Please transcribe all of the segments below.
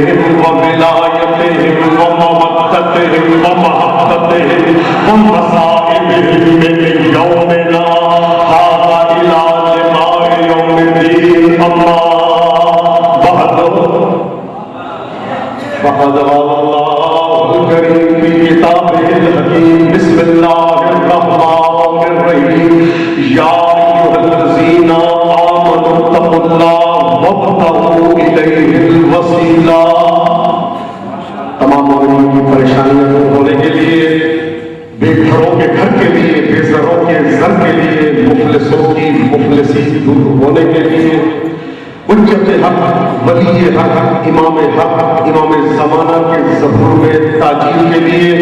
व विलायतिहिम व मवद्दतिहिम व महब्बतिहिम व मसाइबिहिम मिन यौमिना हाज़ा इला लिक़ाइ यौमिद्दीन अम्मा बअद फ़क़द क़ालल्लाहुल करीम फ़ी किताबिहिल हकीम बिस्मिल्लाहिर रहमानिर रहीम या अय्युहल्लज़ीना आमनु तक़ुल्लाह वब्तगू इलैहिल वसीला। तमाम लोगों की परेशानियों दूर होने के लिए, बेघरों के घर के लिए, बेज़रों के ज़र के लिए, मुफलिसों की मुफलिसी दूर होने के लिए, हुज्जत हक, वली हक, इमाम ज़माना के ज़हूर में ताजील के लिए,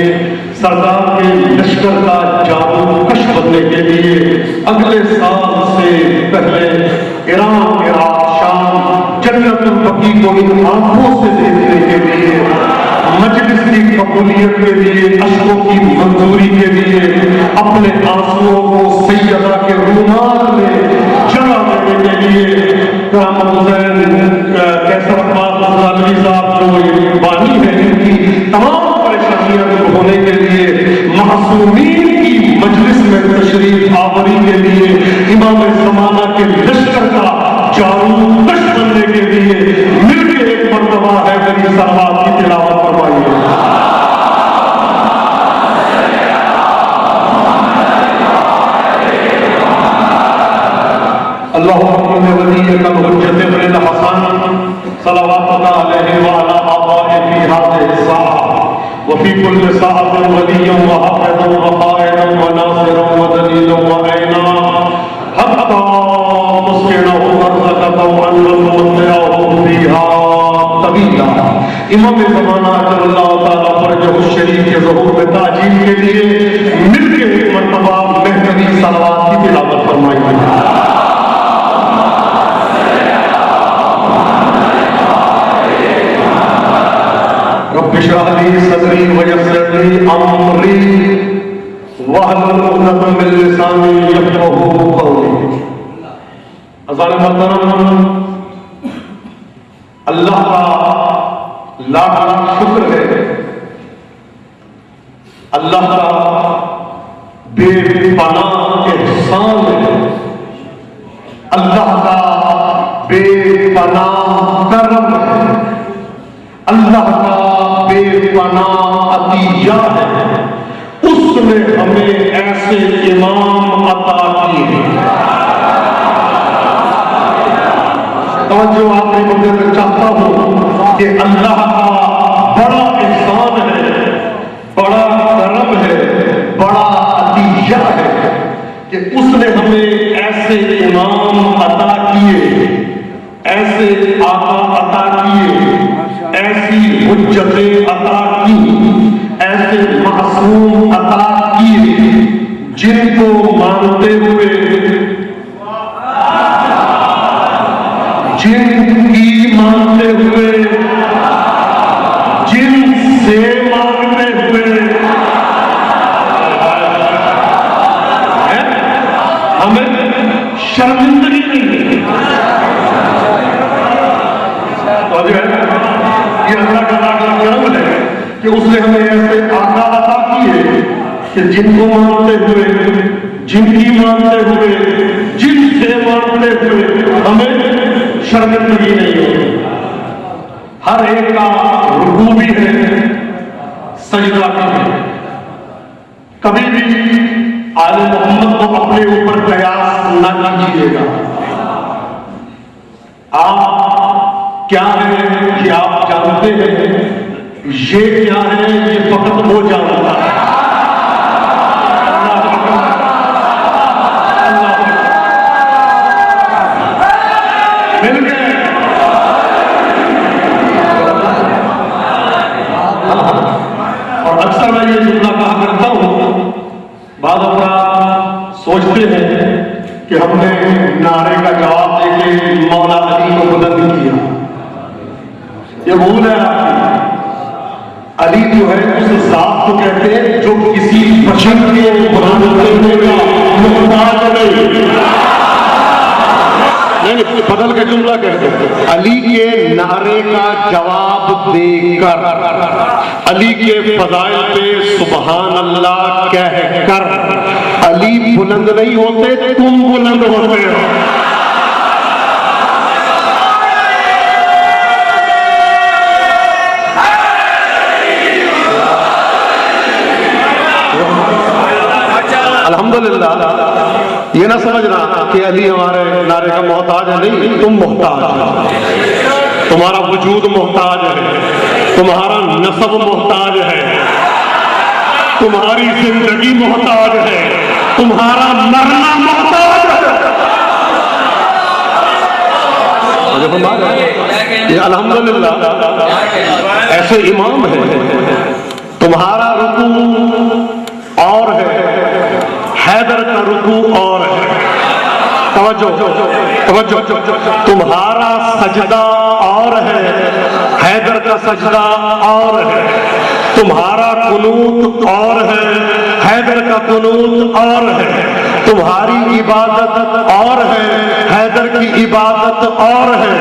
सरदार के लश्कर का जादूकश बनने के लिए, अगले साल से पहले ईरान, इराक, शाम, जन्नतुल बकी को इन आंखों से देखने के लिए, मजलिस की कबूलियत के लिए, अशकों की मंजूरी के लिए, अपने आंसुओं को सैयदा के रुमाल में जमा देने के लिए, करामत हुसैन कैसर अब्बास रज़वी साहब जो बानी है, इनकी तमाम परेशानियां दूर होने के लिए, मासूमीन की मजलिस में तशरीफ आवरी के लिए, इमाम ज़माना के लश्कर का जादूकश बनने के लिए मिलकर एक मर्तबा है मेरी सलावत की तिलावत फरमाइए। अल्लाहुम्मा वलियकल हुज्जत इब्न हसन सल्लल्लाहु अलैहि व अला आबाए फी हाज़िहि साअ व फी कुल्लि साअतिन वलिय्यन व हाफ़िज़न व क़ाइदन व नासिरन व दलीलन व ऐना हत्ता तुस्किनहु अर्ज़क़तहु व तुमत्तिअहु फ़ीहा तवीला। इमाम ज़माना अल्लाह ताला फरजहु शरीफ के ज़हूर में ताजील के लिए मिलके एक मर्तबा महकमी सलावत की तिलावत फरमाइए। रब्बि इश्रह ली सदरी व यस्सिर ली अमरी वहलुल उक़दतम मिन लिसानी यफ़क़हू क़ौली। अज़ान मोहतरम, अल्लाह का लाख लाख शुक्र है, अल्लाह का बेपनाह एहसान है, अल्लाह का बेपनाह करम है, अल्लाह का बेपनाह अतिया है। उसने हमें ऐसे इमाम अता किए। जो आपने मुझे मैं चाहता हूं कि अल्लाह का बड़ा एहसान है, बड़ा करम है, बड़ा अतिया है कि उसने हमें ऐसे इमाम अता किए, ऐसे आका अता किए, ऐसी हुज्जतें अता की, ऐसे मासूम अता किए जिनको मानते हुए, जिनकी मानते हुए, जिनसे मांगते हुए हमें शर्मिंदगी नहीं है। तो जो है ये अल्लाह का लाख लाख करम है कि उसने हमें ऐसे आका अता किए कि जिनको मानते हुए, जिनकी मानते हुए, जिनसे मानते हुए हमें शर्मिंदगी नहीं होती। हर एक का रुकू भी है, सजदा भी है। कभी भी आले मोहम्मद को अपने ऊपर कयास न कीजिएगा। आप क्या है कि आप जानते हैं, ये क्या है ये फकत वो जानता है। मिल गए। और अक्सर मैं ये जुमला कहा करता हूं, बाद अफराद सोचते हैं कि हमने नारे का जवाब देके मौला अली को बुलंद किया। ये भूल है आपकी। अली जो है उस जात को कहते हैं जो किसी बशर के बुलंद करने का मुहताज नहीं। नहीं, बदल के जुमला कह दो। अली के नारे का जवाब देकर, अली के फजाइल पे सुबहान अल्लाह कह कर, अली बुलंद नहीं होते, तुम बुलंद होते हो। अल्हम्दुलिल्लाह, ये ना समझना कि अली हमारे नारे का मोहताज है, नहीं, तुम मोहताज हो। तुम्हारा वजूद मोहताज है, तुम्हारा नसब मोहताज है, तुम्हारी जिंदगी मोहताज है, तुम्हारा मरना मोहताज है। ये अल्हम्दुलिल्लाह ऐसे इमाम है। तुम्हारा रुकू और है, हैदर का रुकू और है। तवज्जो तवज्जो, तुम्हारा सजदा और है, हैदर का सजदा और है। तुम्हारा कुनूत और है, हैदर का कुनूत और है। तुम्हारी इबादत और है, हैदर की इबादत और है।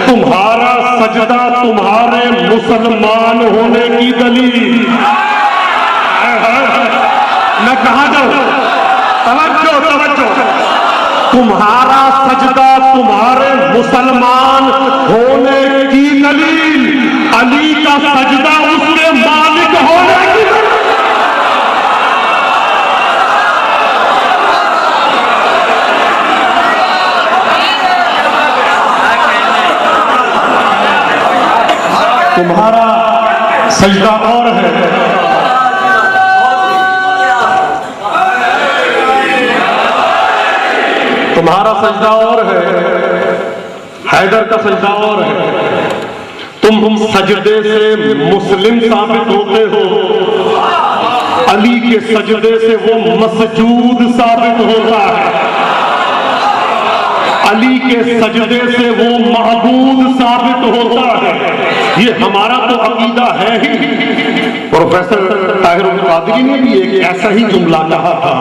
तुम्हारा सजदा तुम्हारे मुसलमान होने की दलील। मैं कहाँ जाऊं? तवज्जो तवज्जो, तुम्हारा सजदा तुम्हारे मुसलमान होने की दलील, अली का सजदा उसके मालिक होने की दलील। तुम्हारा सजदा और है, तुम्हारा सजदा और है, हैदर का सजदा और है। तुम सजदे से मुस्लिम साबित होते हो, अली के सजदे से वो मसजूद साबित होता है, अली के सजदे से वो महबूद साबित होता है। ये हमारा तो अकीदा है ही। प्रोफेसर ताहिर कादरी ने भी एक ऐसा ही जुमला कहा था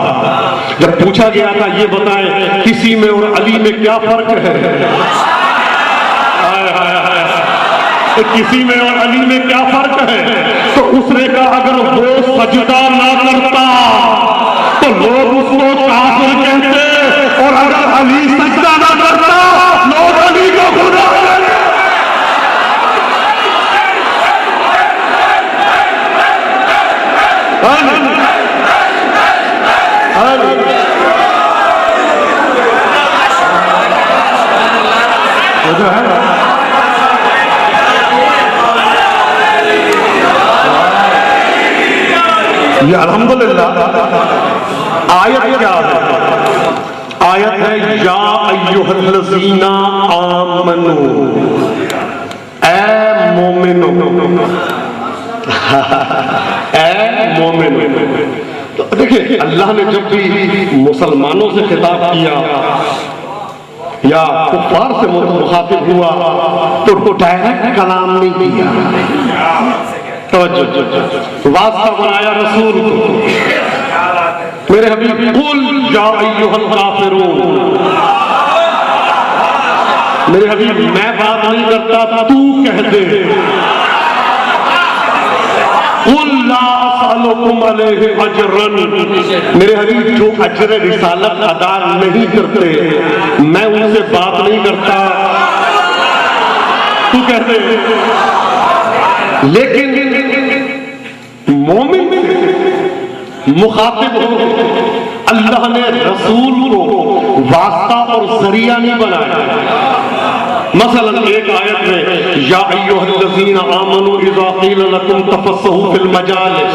जब पूछा गया था, ये बताएं किसी में और अली में क्या फर्क है। किसी में और अली में क्या फर्क है? तो उसने कहा अगर वो सजदा ना करता तो लोग उसको काफिर कहते, और अगर अली सजदा ना करता लोग अली को खुदा कहते। जो है ना, ये अल्हम्दुलिल्लाह आयत क्या है? आयत है या अय्युहल्लज़ीना आमनू, ऐ मोमिनो, ऐ मोमिनो। तो देखिए, अल्लाह ने जब भी मुसलमानों से खिताब किया या कुफ्फार से मुखातिब हुआ तो डायरेक्ट कलाम नहीं किया, वास्ता बनाया रसूल को। मेरे हबीब कुल या अय्युहल काफिरून, मेरे हबीब मैं बात नहीं करता, तू कह दे। कुल ला असअलुकुम अलैहि अजरन, मेरे हबीब जो अजर रिसालत अदा नहीं करते मैं उनसे बात नहीं करता, तू कह दे। लेकिन मोमिन मुखातिब हो, अल्लाह ने रसूल को वास्ता और जरिया नहीं बनाया। मसलन एक आयत में या अय्युहल्लज़ीना आमनू इज़ा क़ील लकुम तफ़स्सहू फिल मजालिस,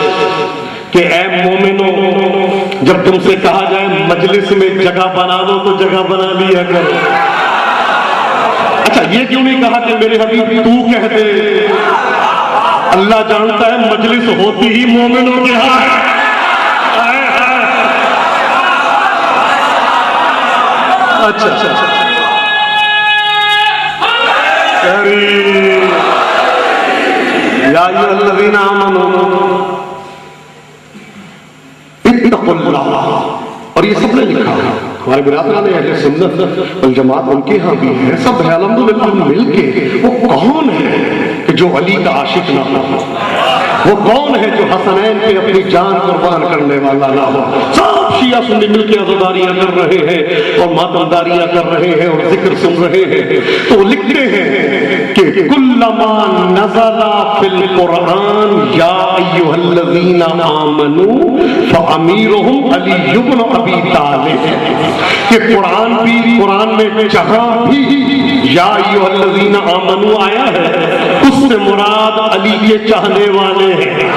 कि ऐ मोमिनो जब तुमसे कहा जाए मजलिस में जगह बना दो तो जगह बना लिया करो। अच्छा, ये क्यों नहीं कहा कि मेरे हबीब तू कह दे? अल्लाह जानता है मजलिस होती ही मोमिनों के यहाँ है। अच्छा या अय्युहल्लज़ीना आमनू इत्तक़ुल्लाह, और ये सबने लिखा हमारे बिरादरान अहले सुन्नत वल जमात उनके यहाँ भी है, सब है अल्हम्दुलिल्लाह मिलके। वो कौन है कि जो अली का आशिक ना हो? वो कौन है जो हसनैन पे अपनी जान कुर्बान करने वाला ना हो? सब शिया सुन्नी मिलके अज़ादारियां कर रहे हैं और मातमदारियां कर रहे हैं और जिक्र सुन रहे हैं। तो वो लिखते हैं कि कुल्लमा नज़ला फिल कुरान या अय्युहल्लज़ीना आमनू फ़अमीरुहुम अली इब्न अबी तालिब, कि कुरान में जहां भी या अय्युहल्लज़ीना आमनू आया है उससे मुराद अली के चाहने वाले हैं।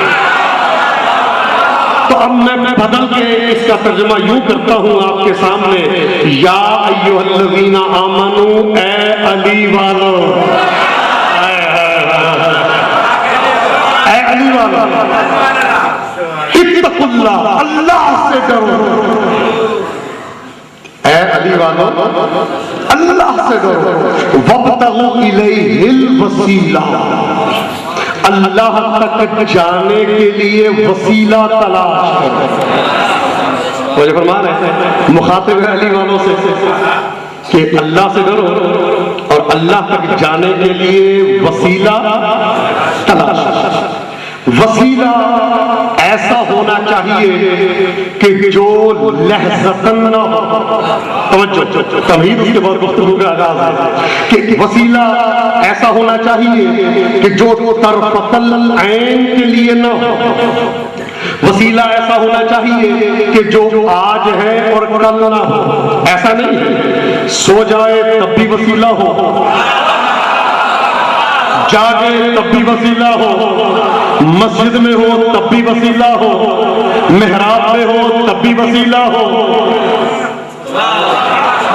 तो अब मैं बदल के इसका तर्जुमा यूं करता हूं आपके सामने, या अय्युहल्लज़ीना आमनू, ए अली वालों, ए अली वालों, इत्तकुल्लाह, अल्लाह से डरो। ए अली वालों, अल्लाह से डरो। वब्तगू इलैहिल वसीला, अल्लाह तक जाने के लिए वसीला तलाश करो। मुझे फरमान है मुखातिब है अली वालों से कि अल्लाह से डरो और अल्लाह तक जाने के लिए वसीला तलाश करो। वसीला ऐसा होना चाहिए कि जो लहज़तन न हो। तवज्जो, तमहीद उसके बाद गुफ्तगू का आगाज है कि वसीला ऐसा होना चाहिए कि जो तरफ़तल ऐन के लिए न हो। वसीला ऐसा होना चाहिए कि जो आज है और कल ना हो। ऐसा नहीं है सो जाए तब भी वसीला हो, जागे तब भी वसीला हो, मस्जिद में हो तब भी वसीला हो, मेहराब में हो तब भी वसीला हो,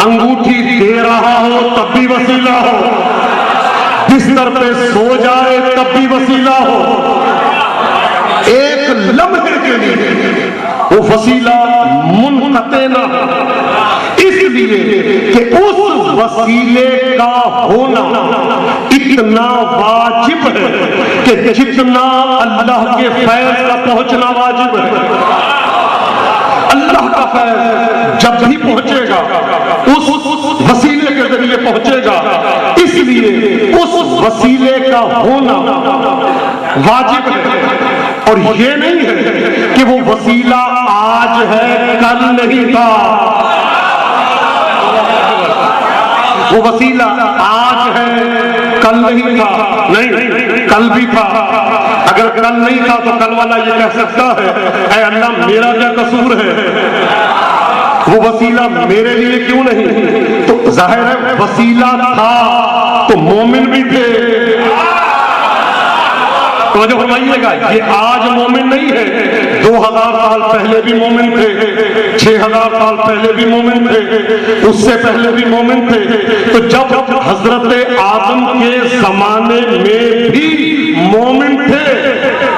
अंगूठी दे रहा हो तब भी वसीला हो, बिस्तर पे सो जाए तब भी वसीला हो। एक लम्हे के लिए वो वसीला मुनक़ते ना हो, इसलिए कि उस वसीले का होना इतना वाजिब है कि जितना अल्लाह के फैज़ का पहुंचना वाजिब है। अल्लाह का फैज़ जब भी पहुंचेगा उस वसीले के जरिए पहुंचेगा, इसलिए उस वसीले का होना वाजिब है। और ये नहीं है कि वो वसीला आज है कल नहीं था। वो वसीला आज है कल नहीं था, नहीं कल भी था। अगर कल नहीं था तो कल वाला ये कह सकता है ऐ अल्लाह मेरा क्या कसूर है, वो वसीला मेरे लिए क्यों नहीं? तो जाहिर है वसीला था तो मोमिन भी थे। तो जो फरमाइएगा ये आज मोमिन नहीं है, 2000 साल पहले भी मोमिन थे, 6000 साल पहले भी मोमिन थे, उससे पहले भी मोमिन थे। तो जब हजरत आदम के जमाने में भी मोमिन थे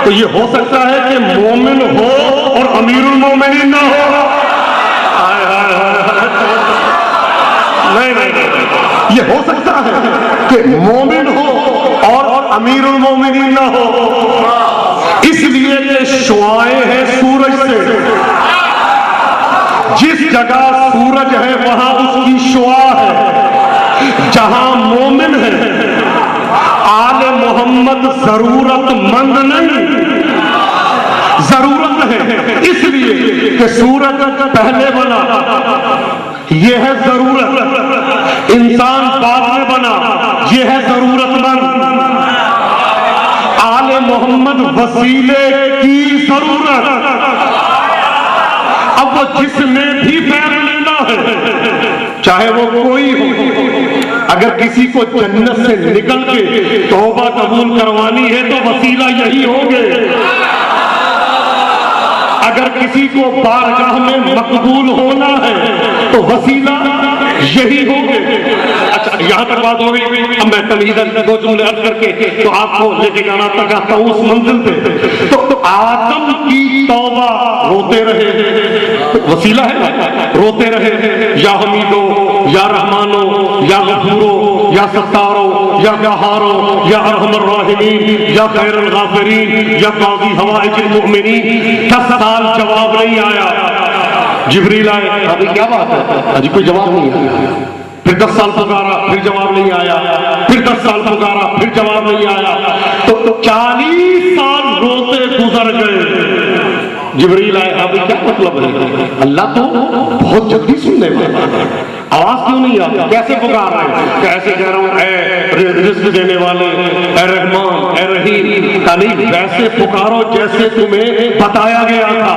तो ये हो सकता है कि मोमिन हो और अमीरुल मोमिनीन ना हो। नहीं, ये हो सकता है कि मोमिन हो और अमीरुल मोमिनीन ना हो, इसलिए कि शुआएं हैं सूरज से। जिस जगह सूरज है वहां उसकी शुआ है। जहां मोमिन है आले मोहम्मद जरूरतमंद नहीं, जरूरत है, इसलिए कि सूरज पहले बना, यह है जरूरत। इंसान बाद में बना, यह है जरूरतमंद। आले मोहम्मद वसीले की जरूरत। अब वो जिसने भी पैर लेना है, चाहे वो कोई हो, अगर किसी को जन्नत से निकल के तौबा कबूल करवानी है तो वसीला यही होंगे। अगर किसी को बारगाह में मकबूल होना है तो वसीला यही होंगे। अच्छा, यहां तक बात हो गई। अब मैं तमीज़न दो जुमले अर्ज करके तो आपको लेके जाना तक आता हूं उस मंजिल पे। तो आदम की तौबा रोते रहे, वसीला है, रोते रहे, या हमीदो, या रहमानो, या गफूरो, या सत्तारो, या गहारो, या अरहमर राहिमीन, या खैरुल गाफिरीन, या काज़ी हवाइजुल मुमिनीन। 10 साल जवाब नहीं आया। जिब्रील आए, अभी क्या बात है, अजी कोई जवाब नहीं आया। फिर 10 साल पुकारा, फिर जवाब नहीं आया, फिर 10 साल पुकारा, फिर जवाब नहीं आया, तो 40 साल रोते गुजर गए। जिब्रील आए, अभी क्या मतलब है, अल्लाह तो बहुत जल्दी सुनने वाला, आवाज क्यों नहीं आती, कैसे पुकार रहे हैं, कैसे कह रहा हूं, ए रिज़्क़ देने वाले, ए रहमान, ए रहीम, का नहीं वैसे पुकारो जैसे तुम्हें बताया गया था।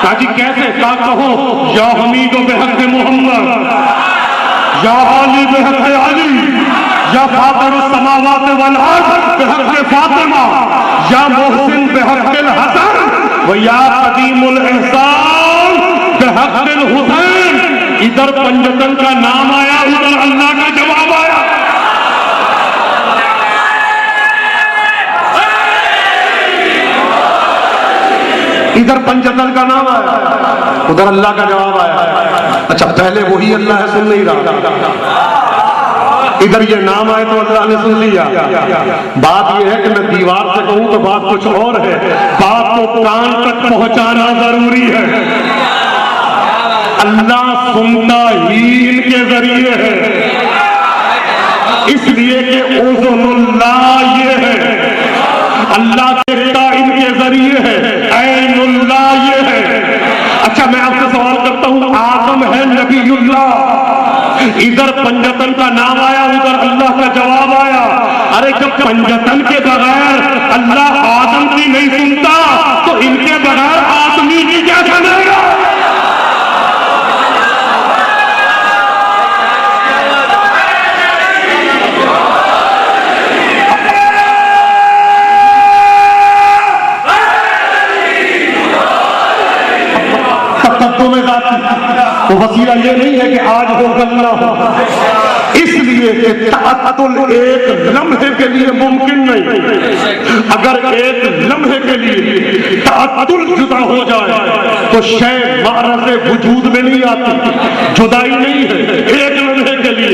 काजी कैसे का कहो, या हमीद बेहक मोहम्मद, या आली बेहक अली, या फातिर समावात वल अर्द बेहक फातिमा, या मोहसिन बेहक हसन, व या कदीमुल एहसान बेहक हुसैन। इधर पंजतन का नाम आया, उधर अल्लाह का जवाब आया। इधर पंजतन का नाम आया, उधर अल्लाह का जवाब आया। अच्छा, पहले वही अल्लाह है, सुन नहीं रहा, इधर ये नाम आए तो अल्लाह ने सुन लिया। बात यह है कि मैं दीवार से कहूं तो बात कुछ और है, बात को कान तक पहुंचाना जरूरी है। अल्लाह सुनता ही इनके जरिए है, इसलिए कि उज़ुनुल्लाह ये है, अल्लाह देखता इनके जरिए है, ऐनुल्लाह ये है। अच्छा, मैं आपसे सवाल करता हूं, आदम है नबीयुल्लाह, इधर पंजतन का नाम आया, उधर अल्लाह का जवाब आया। अरे जब पंजतन के बगैर अल्लाह आदम की नहीं सुनता तो इनके बगैर आदमी की क्या सुनेगा? तो वसीला ये नहीं है कि आज हो कल ना हो, इसलिए कि तअत्तुल एक लम्हे के लिए मुमकिन नहीं। अगर एक लम्हे के लिए तअत्तुल जुदा हो जाए तो शय मारज़े वजूद में नहीं आती, जुदाई नहीं है। एक लम्हे के लिए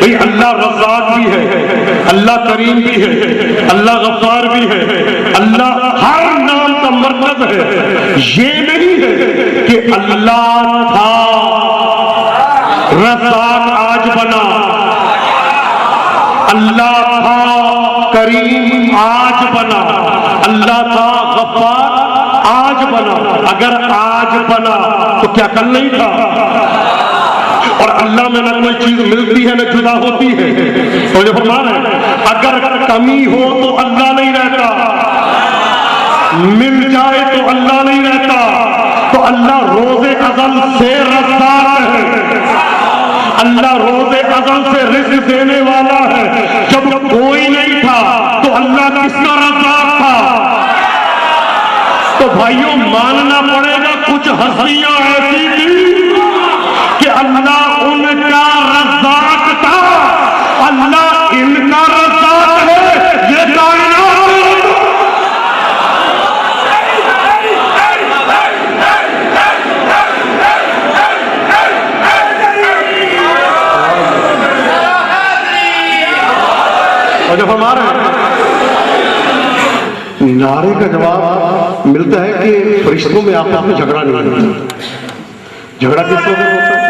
भाई अल्लाह रज़्ज़ाक़ भी है, अल्लाह करीम भी है, अल्लाह गफ्फार भी है, अल्लाह हर नाम का मरकज़ है। ये नहीं है कि अल्लाह था रज़्ज़ाक़ आज बना, अल्लाह था करीम आज बना, अल्लाह था गफ्फार आज बना। अगर आज बना तो क्या कल नहीं था? और अल्लाह में ना कोई चीज मिलती है ना जुदा होती है। तो जो फरमा रहे, अगर कमी हो तो अल्लाह नहीं रहता, मिल जाए तो अल्लाह नहीं रहता। तो अल्लाह रोज़े अज़ल से रज़्ज़ाक़ है, अल्लाह रोज़े अज़ल से रिज़्क़ देने वाला है। जब कोई नहीं था तो अल्लाह किसका रज़्ज़ाक़ था? तो भाइयों मानना पड़ेगा कुछ हस्तियां ऐसी थी कि अल्लाह उनका रज़्ज़ाक़ था, अल्लाह इनका रज़्ज़ाक़ है। ये कायनात और जब हमारा नारे का जवाब मिलता है कि फरिश्तों में आपस में झगड़ा नहीं होता। झगड़ा किस वक्त होता है?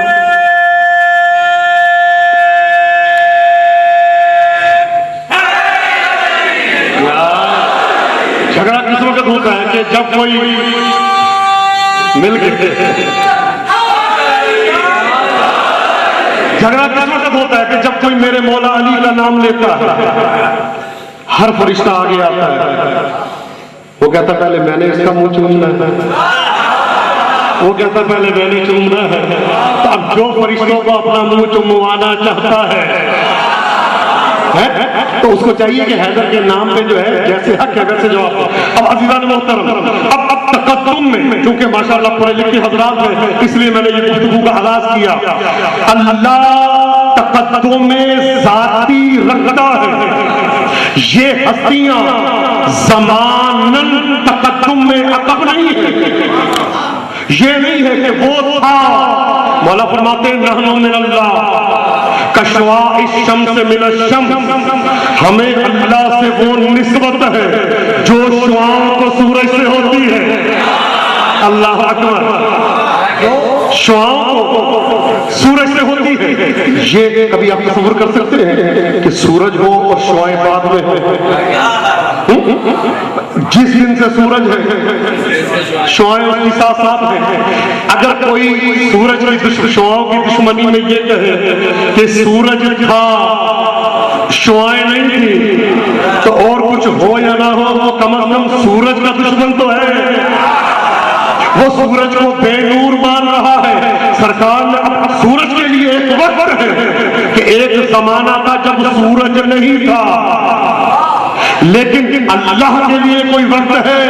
झगड़ा किस वक्त होता है कि जब कोई मिल के, झगड़ा किस वक्त होता है कि जब कोई मेरे मौला अली का नाम लेता है, हर फरिश्ता आगे आता है, वो कहता पहले मैंने इसका मुंह चूमना है, वो कहता पहले मैंने चूमना है। तो अब जो फरिश्तों को अपना मुंह चुमवाना चाहता है तो उसको चाहिए कि हैदर के नाम पे जो है जैसे हक है वैसे जवाब। अब अज़ीज़ान मोहतरम, अब तक़द्दुम में क्योंकि माशाअल्लाह पढ़े लिखे हज़रात हैं, इसलिए मैंने ये गुफ्तगू का आगाज़ किया। अल्लाह तक़द्दुम में ज़ाती रखता है, ये हस्तियां ज़मानन तक़द्दुम में अक़ब नहीं है। ये नहीं है कि वो था, मौला फरमाते हैं नहनु मिनल्लाह कशवा इस शम्स मिनश्शम्स, हमें अल्लाह से वो निस्बत है जो शुआओं को सूरज से होती है। अल्लाह अकबर। शुआओं को सूरज से होती है। ये कभी आप तस्वीर कर सकते हैं कि सूरज हो और शुआएं बाद में हो? जिस दिन से सूरज है शुआएं उसकी साथ साथ है। अगर कोई सूरज की शुआओं की दुश्मनी में ये कहे कि सूरज था शुआएं नहीं थी, तो और कुछ हो या ना हो वो कम से कम सूरज का दुश्मन तो है। वो सूरज को बेनूर मान रहा है। सरकार ने सूरज के लिए एक वक्त है कि एक जमाना था जब सूरज नहीं था, लेकिन अल्लाह के लिए कोई वक्त है।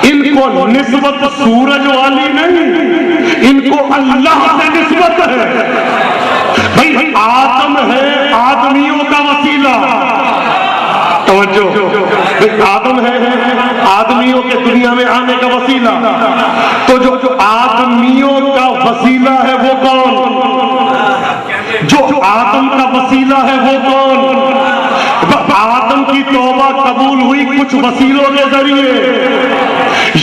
इनको निस्बत सूरज वाली नहीं, इनको अल्लाह से निस्बत है। भाई आदम है आदमियों का वसीला, तवज्जो, आदम है आदमियों के दुनिया में आने का वसीला। तो जो आदमियों का वसीला है वो कौन? जो आदम का वसीला है वो कौन? आदम की तौबा कबूल हुई कुछ वसीलों के जरिए,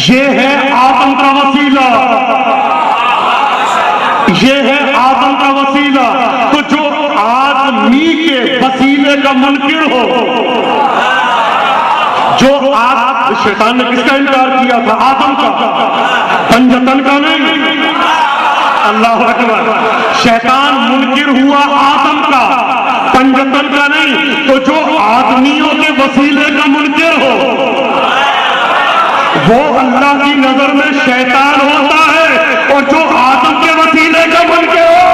ये है आदम का वसीला, ये है आदम का वसीला। तो जो आदमी के वसीले का मुनकिर हो, जो शैतान ने किसका इनकार किया था? आदम का, पंजतन का नहीं। अल्लाह अकबर। शैतान मुनकिर हुआ आदम का, पंजतन का नहीं। तो जो आदमियों के वसीले का मुनकिर हो वो अल्लाह की नजर में शैतान होता है, और जो आदम के वसीले का मुनकिर हो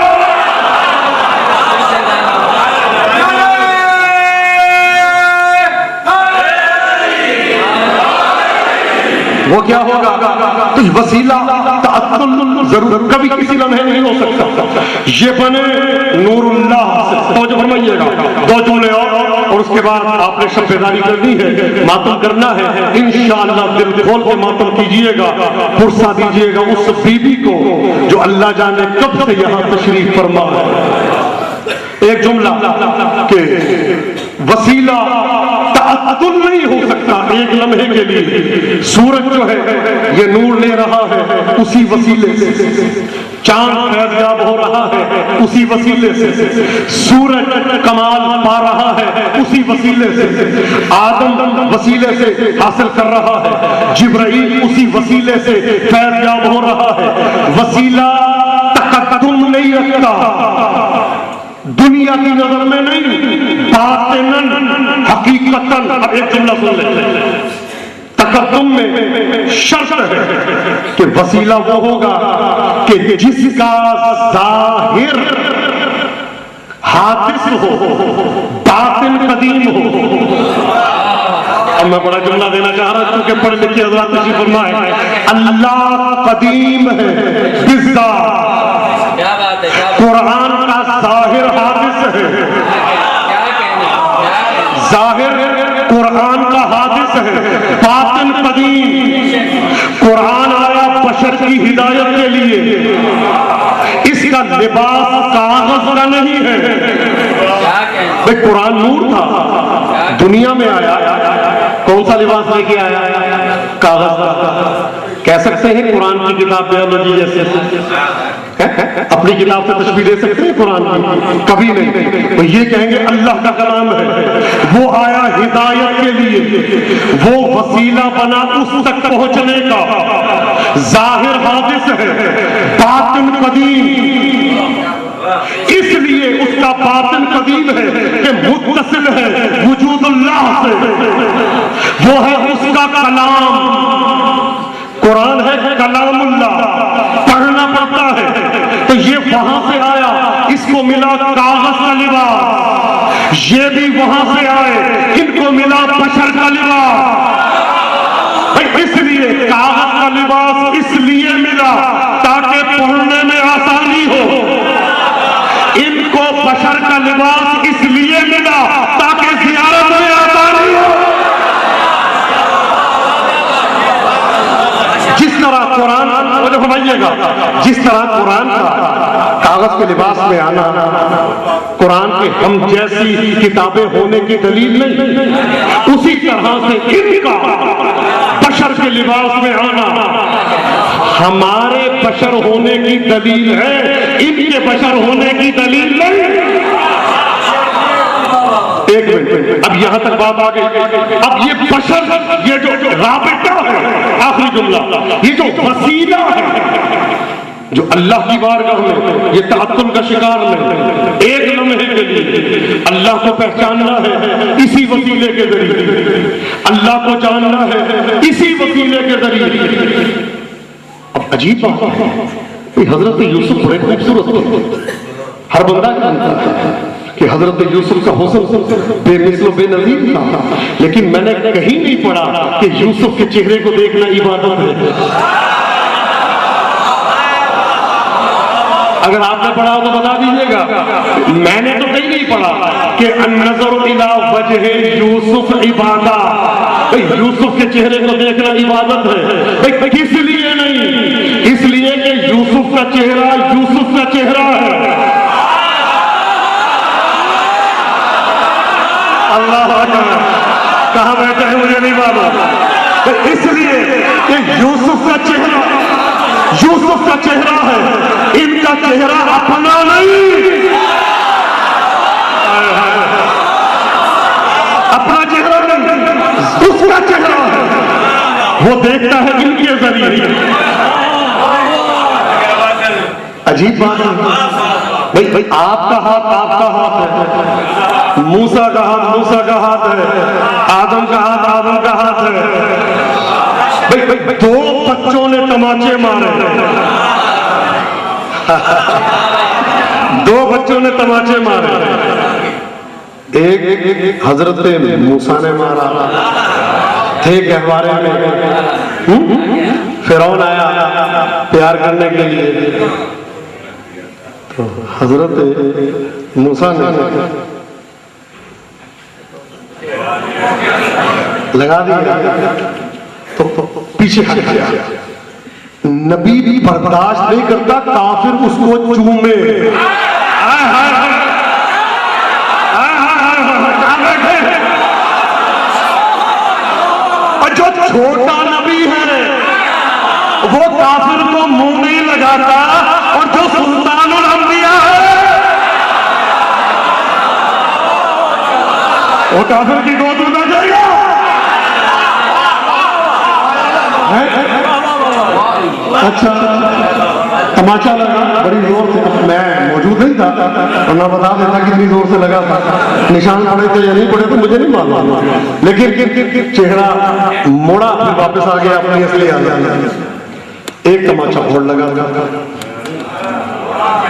वो क्या होगा? तो वसीला जरूर कभी किसी लम्हे नहीं हो सकता। ये बने नूरुल्लाह से। तो जो फरमाइएगा दो जुमले और उसके बाद आपने शब्दारी करनी है, मातम करना है। इंशाअल्लाह दिल खोल के मातम कीजिएगा, पुरसा दीजिएगा उस बीबी को जो अल्लाह जाने कब से यहाँ तशरीफ फरमा है। एक जुमला के वसीला तअद्दुल नहीं हो सकता एक लम्हे के लिए। सूरज जो है ये नूर ले रहा है उसी वसीले से, चांद फैज़याब हो रहा है उसी वसीले से, सूरज कमाल पा रहा है उसी वसीले से, आदम वसीले से हासिल कर रहा है, जिब्राइल उसी वसीले से फैज़याब हो रहा है। वसीला तक़द्दुम नहीं रखता, दुनिया की नजर में नहीं, बातिनन हकीकतन। अब एक जुमला सुन लेते हैं। तक़द्दुम में शर्त है कि वसीला वो होगा कि जिसका जाहिर हादिस हो, बातिन कदीम हो। अब मैं बड़ा जुमला देना चाह रहा हूं क्योंकि पढ़ लिखी हज़रात तशरीफ फरमाए। अल्लाह कदीम है बिज़्ज़ा, कुरान का जाहिर हादिस है, जाहिर कुरान का हादिस है, बातिन कदीम। कुरान आया बशर की हिदायत के लिए, इसका लिबास कागज का नहीं है। भाई कुरान नूर था, दुनिया में आया, कौन सा लिबास लेके आया? कागज का। कह सकते हैं कुरान की किताब बायोलॉजी जैसे अपनी किताब से तशबीह दे सकते हैं कुरान की? कभी नहीं। तो ये कहेंगे अल्लाह का कलाम है, वो आया हिदायत के लिए, वो वसीला बना उस तक पहुंचने का, जाहिर हादिस है, बातिन कदीम। इसलिए उसका बातिन कदीम है कि मुत्तसिल है वजूदुल्लाह से, वो है उसका कलाम। कुरान है कलामुल्लाह, पढ़ना पड़ता है। तो ये वहां से आया, इसको मिला कागज का लिबास, ये भी वहां से आए, इनको मिला बशर का लिबास। इसलिए कागज का लिबास इसलिए मिला ताकि पढ़ने में आसानी हो, इनको बशर का लिबास इसलिए मिला ताकि ज़ियारत में आसानी हो। जिस तरह कुरान, मुझे फरमाइएगा, जिस तरह कुरान का कागज के लिबास में आना कुरान के हम जैसी किताबें होने की दलील नहीं, उसी तरह से इनका बशर के लिबास में आना हमारे बशर होने की दलील है, इनके बशर होने की दलील नहीं। एक मिनट, अब यहां तक बात आ गई। अब ये बशर, ये जो राबिता है, आखिरी जुमला, ये जो वसीला है, जो अल्लाह की बारगाह में ये तअत्तुल का शिकार नहीं, एक लम्हे के लिए अल्लाह को पहचानना है इसी वसीले के जरिए, अल्लाह को जानना है इसी वसीले के जरिए। अब अजीब बात है कि हजरत यूसुफ बड़े खूबसूरत थे, हर बंदा जानता है कि हजरत यूसुफ का हुस्न बेमिसल बेनज़ीर था, लेकिन मैंने कहीं नहीं पढ़ा कि यूसुफ के चेहरे को देखना इबादत है। अगर आपने पढ़ा हो तो बता दीजिएगा। मैंने तो कहीं नहीं पढ़ा कि अन्नज़रु इला वजह यूसुफ इबादा, यूसुफ के चेहरे को देखना इबादत है। भाई किस लिए नहीं? इसलिए कि यूसुफ का चेहरा यूसुफ का चेहरा है। अल्लाह अकबर, कहां बैठे हैं मुझे नहीं मालूम। इसलिए कि यूसुफ का चेहरा यूसुफ का चेहरा है, इनका चेहरा अपना नहीं, अपना चेहरा नहीं, उसका चेहरा है, वो देखता है इनके जरिए। अजीब बात है भाई, भाई आपका हाथ है, मूसा का हाथ है, आदम का हाथ है। भाई दो बच्चों ने तमाचे मारे, दो बच्चों ने तमाचे मारे, एक हजरत मूसा ने मारा, थे गहवारे में, फिरौन आया प्यार करने के लिए, तो हजरत मूसा ने लगा दिया तो पीछे हट गया। नबी भी बर्दाश्त नहीं करता, काफिर उसको चूमे। और जो छोटा नबी है वो काफिर को मुंह नहीं लगाता, और जो सुल्तानुल अंबिया है वो काफिर की गोद में जाएगा। अच्छा, तमाचा लगा बड़ी जोर से, मैं मौजूद नहीं था और मैं बता देता कितनी जोर से लगा था, निशान पड़े थे या नहीं पड़े तो मुझे नहीं मालूम, लेकिन चेहरा मोड़ा, फिर वापस आ गया अपनी असली हालत। एक तमाचा और लगा था,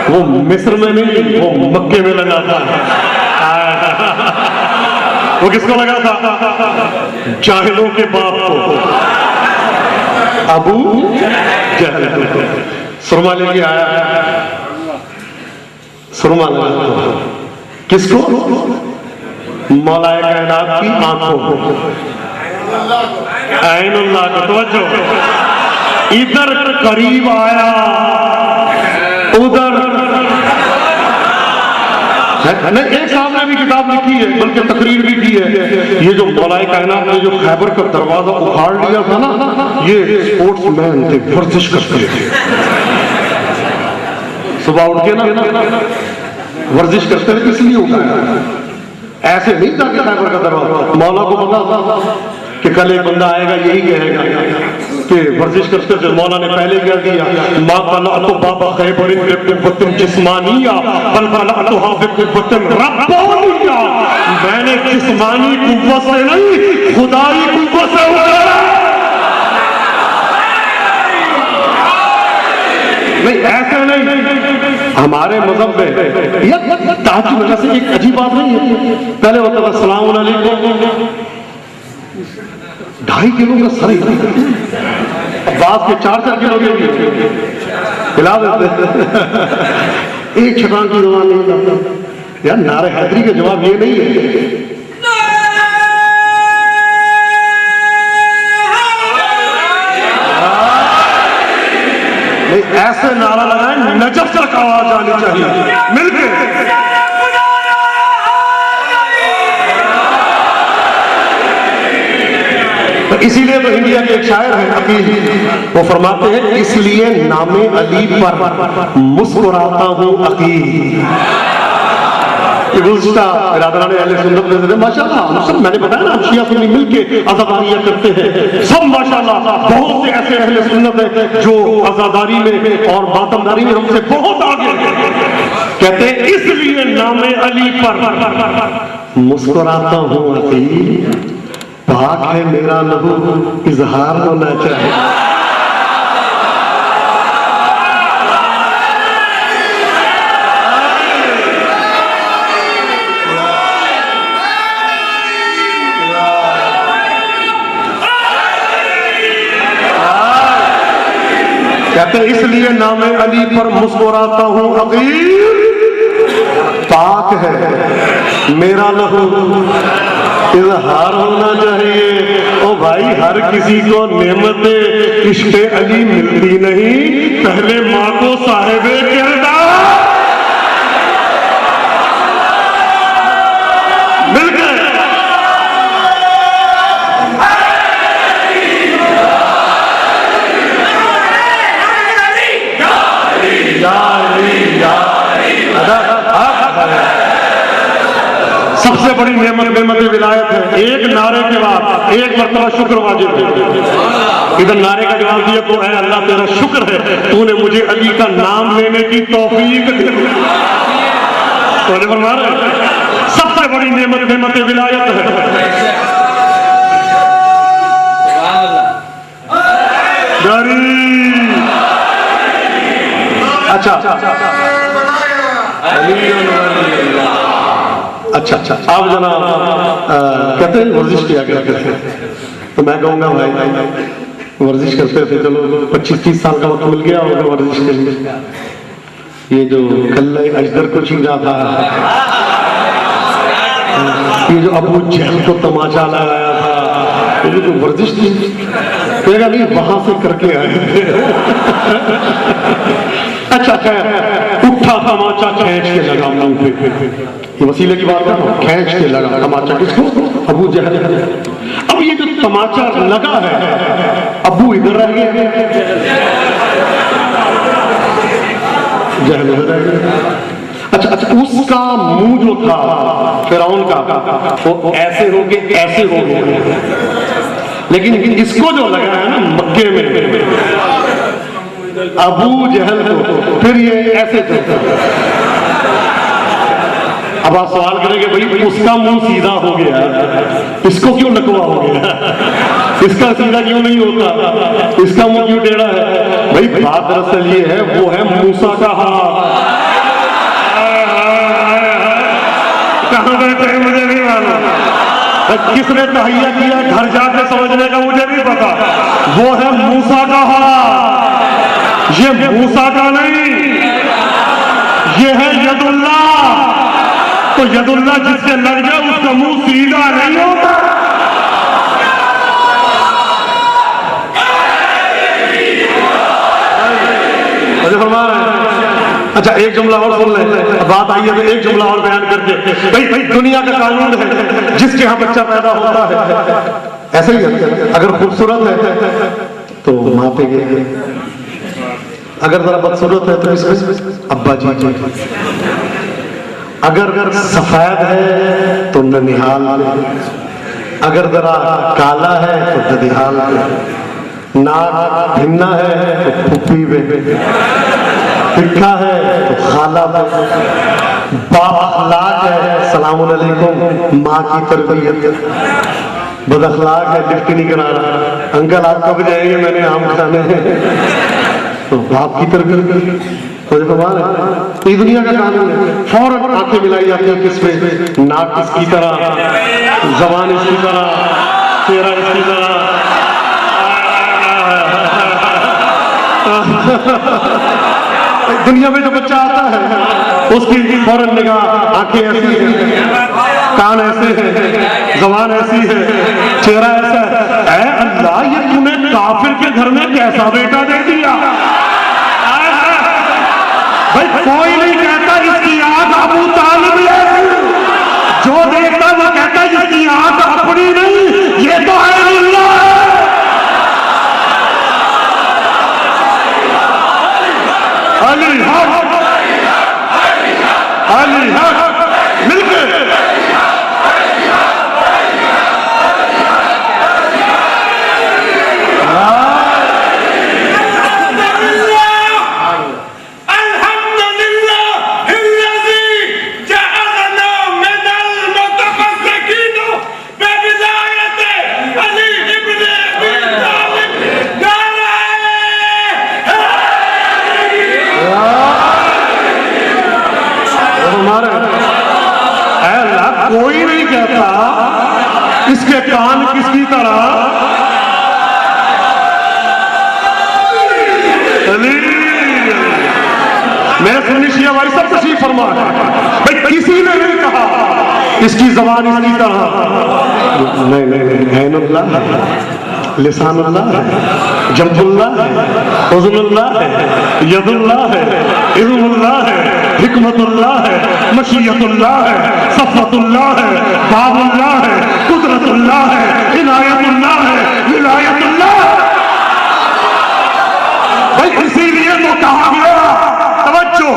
वो मिस्र में नहीं, वो मक्के में लगा था। वो किसको लगा था? जाहिलों के बाप को, अबू जहल। सुरमा लेके आया, सुरमा लगा किसको? मौलाए कायनात की आंखों को, ऐनुल्लाह को। तवज्जो, इधर करीब आया, उधर नहीं। एक साहब ने भी किताब लिखी है, बल्कि तकरीर भी की है, ये जो मौलाए कायनात ने जो खैबर का दरवाजा उखाड़ लिया था ना, ये स्पोर्ट्समैन थे, वर्जिश करते थे। सुबह उठ के ना वर्जिश करते थे, इसलिए उठाया, ऐसे नहीं था कि खैबर का दरवाजा। मौला को पता था कि कल एक बंदा आएगा यही कहेगा कि वर्जिश करते थे। मौला ने पहले कह दिया, मा कलअतु बाबा खैबरिन बिकुव्वतिन जिस्मानिया बल कलअतुहा बिकुव्वतिन रब्बानिया। मैंने जिस्मानी कुव्वत से नहीं, खुदाई कुव्वत से उठाया। नहीं, ऐसे नहीं। हमारे मजहब में ताज की वजह से एक अजीब बात नहीं है। पहले होता था सलाम अलैकुम, 2.5 किलो का सर, बात के 4-4 किलो के खिला देते। एक छटान की जवाब नहीं करता यार। नारे हैदरी का जवाब ये नहीं है। ऐसे नारा लगाए, नजफ तक आवाज आनी चाहिए मिलके। इसीलिए तो इंडिया के एक शायर हैं अकील, वो फरमाते हैं इसलिए नामे अली पर मुस्कुराता हूं अकील। माशाल्लाह सब मैंने बताया ना, शिया सुन्नी मिलके आजादारियां करते हैं सब माशाल्लाह। बहुत से ऐसे अहले सुन्नत है जो आजादारी में और बातमदारी में हमसे बहुत आगे हैं। कहते हैं इसलिए नामे अली पर मुस्कुराता हूं अकील, पाक है मेरा लहू इजहार होना चाहिए। कहते हैं इसलिए नामे अली पर मुस्कुराता हूं अकील, पाक है मेरा लहू इजहार होना चाहिए। ओ भाई हर किसी को नेमते इश्क़े अली मिलती नहीं, पहले माँ को साहिबे किरदार मिल गए। सबसे बड़ी नेमत विलायत है, एक नारे के बाद एक मरतबा शुक्र वाजिब है। इधर नारे का जवाब दिया तो है अल्लाह तेरा शुक्र है तूने मुझे अली का नाम लेने की तौफीक दी। सबसे बड़ी नेमत विलायत है। अच्छा आप जना कहते हैं वर्जिश किया गया करते हैं, तो मैं कहूँगा भाई वर्जिश करते थे, चलो 25-30 साल का वक्त मिल गया होगा वर्जिश के लिए। ये जो कल्ले अजदर को छीना था, ये जो अबू जहल को तमाचा लगाया था, ये तो वर्जिश थी। कहेगा नहीं वहां से करके आए थे। अच्छा उठा तमाचा खींच के लगा मुंह पे, ये वसीले की बात कर रहा हूं, खींच के लगा तमाचा किसको? अबू जहल। अब ये जो तमाचा लगा है अबू इधर रह गया, जहल उधर रह गया। अच्छा उसका मुंह जो था फिरौन का वो ऐसे हो गए ऐसे हो गए, लेकिन इसको जो लगा है ना मक्के में अबू जहल को, फिर ये ऐसे चलता। अब आप सवाल करेंगे भाई उसका मुंह सीधा हो गया, इसको क्यों लकवा हो गया, इसका सीधा क्यों नहीं होता, इसका मुंह क्यों टेढ़ा है? भाई बात दरअसल ये है, वो है मूसा का हाथ। कहां बैठे हैं मुझे नहीं मालूम, किसने तहैया किया घर जाके समझने का मुझे नहीं पता। वो है मूसा का हाथ, ये मूसा का नहीं, ये है यदुल्लाह। तो यदुल्लाह जिसके लग जाए उसका मुंह सीधा नहीं होता। अच्छा एक जुमला और सुन ले, बात आई है तो एक जुमला और बयान करके। भाई दुनिया का कानून है जिसके यहाँ बच्चा पैदा होता है ऐसे ही है, अगर खूबसूरत है तो माँ पे गए, अगर जरा बदसूरत है तो इसमें अब्बा जी, अगर सफेद है तो ननिहाल, अगर जरा काला है तो ददिहाल, नाक भिन्ना है तो फुफी पे, तिखा है तो खाला पे, बाअखलाक है सलामुन अलैकुम माँ की तरबियत, बदअखलाक है लिफ्ट नहीं करा रहा, अंकल आप कब जाएंगे मैंने आम खाने तो बाप की तरबियत। तो ये दुनिया का कानून है, फौरन आंखें मिलाई जाती है किस पे, नाक इसकी तरह, जबान इसकी तरह, चेहरा इसकी तरह। दुनिया में जो बच्चा आता है उसकी फौरन निगाह, आंखें ऐसी हैं, कान ऐसे हैं, जबान ऐसी है, चेहरा ऐसा है। ऐ अल्लाह ये तूने काफिर के घर में कैसा बेटा दे दिया? भाई कोई नहीं कहता इसकी आंख अबू तालिब है, जो देखता वो कहता इसकी आंख अपनी नहीं, ये तो है अल्लाह। फरमा है। भाई किसी ने नहीं कहा इसकी ज़बान इसकी तरह, नहीं नहीं नहीं, ऐनुल्लाह है, लिसानुल्लाह है, जंबुल्लाह है, हुज़्नुल्लाह है, यदुल्लाह है, इल्मुल्लाह है, हिकमतुल्लाह है, मशीयतुल्लाह है, सफ़वतुल्लाह है, बाबुल्लाह है, कुदरतुल्लाह है, इनायतुल्लाह है, विलायतुल्लाह है। भाई इसीलिए तो कहा गया, तवज्जो,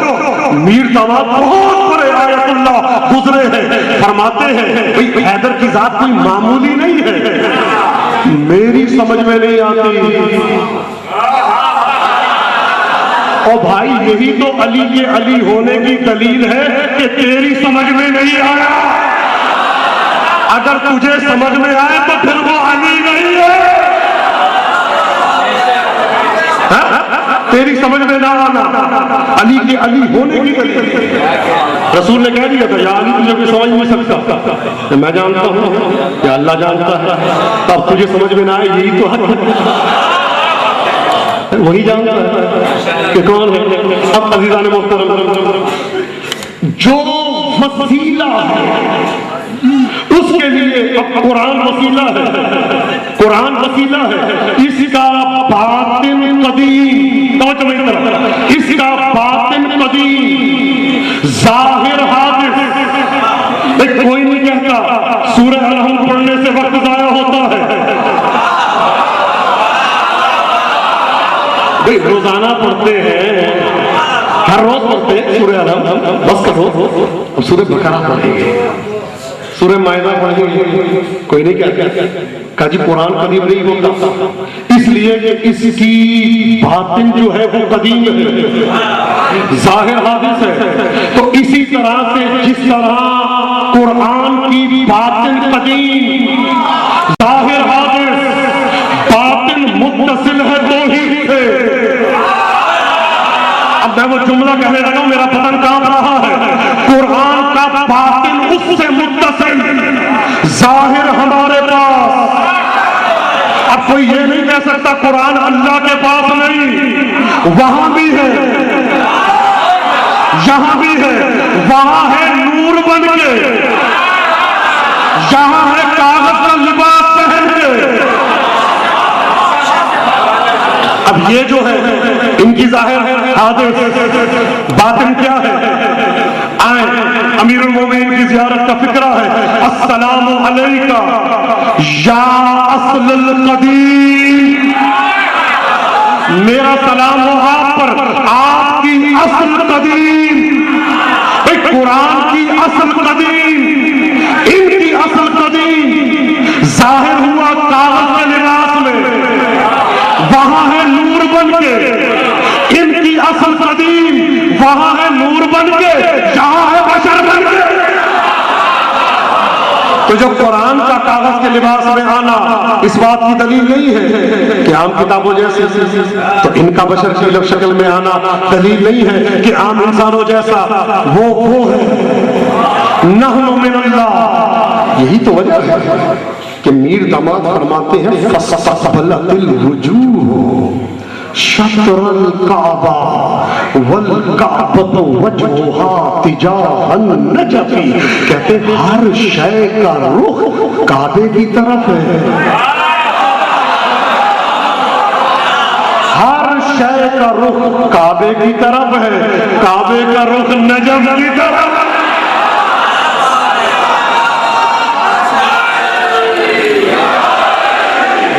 मीर दामाद बहुत बड़े आयतुल्लाह गुजरे हैं, फरमाते हैं भाई हैदर की जात कोई मामूली नहीं है। मेरी समझ में नहीं आती। और भाई यही तो अली के अली होने की दलील है कि तेरी समझ में नहीं आया। अगर तुझे समझ में आए तो फिर वो अली नहीं है। तेरी समझ में ना आना, अली के अली होने की दलील। रसूल ने कह दिया था या अली तुझे कोई समझ नहीं सकता, मैं जानता हूं या अल्लाह जानता है, तब तुझे समझ में ना आए यही तो है, वही जानता है कि कौन है। अब अज़ीज़ान मोहतरम, जो वसीला है उसके लिए अब कुरान वसीला है, कुरान वसीला है। इसका बातिन कदीम, इसका बातिन कदीम, जाहिर हादिस। कोई नहीं कहता सूरह अलहम पढ़ने से वक्त जाया होता है। भाई रोजाना पढ़ते हैं, हर रोज पढ़ते हैं सूरह अलहम, बस करो। अब सूरह बकरा पढ़ेंगे, सूरह मायदा पढ़ेंगे, कोई नहीं कहता काजी कुरान कदीम नहीं होता, इसलिए कि इसकी बातिन जो है वो कदीम है, जाहिर हादिस है। तो इसी तरह से जिस तरह कुरान की बातिन कदीम, जाहिर हादिस, बातिन मुत्तसिल है दो ही से। अब मैं वो जुमला कहने लगा हूं, मेरा बदन कांप रहा है। कुरान का बातिन उससे मुत्तसिल, जाहिर हमारे पास। अब कोई ये नहीं कह सकता कुरान अल्लाह के पास नहीं, वहां भी है, यहां भी है, वहां है नूर बन के, यहां है कागज का लिबास पहन के। अब ये जो है इनकी जाहिर है हादिस, बातिन क्या है? आए अमीरुल मोमिनीन की ज़ियारत का फिक्रा है। अस्सलामु अलैका या अस्लुल कदीम, मेरा सलाम हो आप पर, आपकी असल कदीम। कुरान की असल कदीम, इनकी असल कदीम जाहिर हुआ कागज के लिबास में, वहां है नूर बन के। इनकी असल कदीम वहां है नूर बन के, जहां है बशर बन के। तो जो कुरान का कागज के लिबास में आना इस बात की दलील नहीं है कि आम किताबों जैसे, तो इनका बशर की शक्ल में आना दलील नहीं है कि आम इंसानों जैसा। वो है नहनु मिनल्लाह। यही तो वजह है कि मीर दामाद फरमाते हैं फसफलतिल वजूह शत्रल काबा वल काबतु वजहुहा तिजाहन नजफी। कहते हर शय का रुख काबे की तरफ है, हर शय का रुख काबे की तरफ है, काबे का रुख नजफ की तरफ।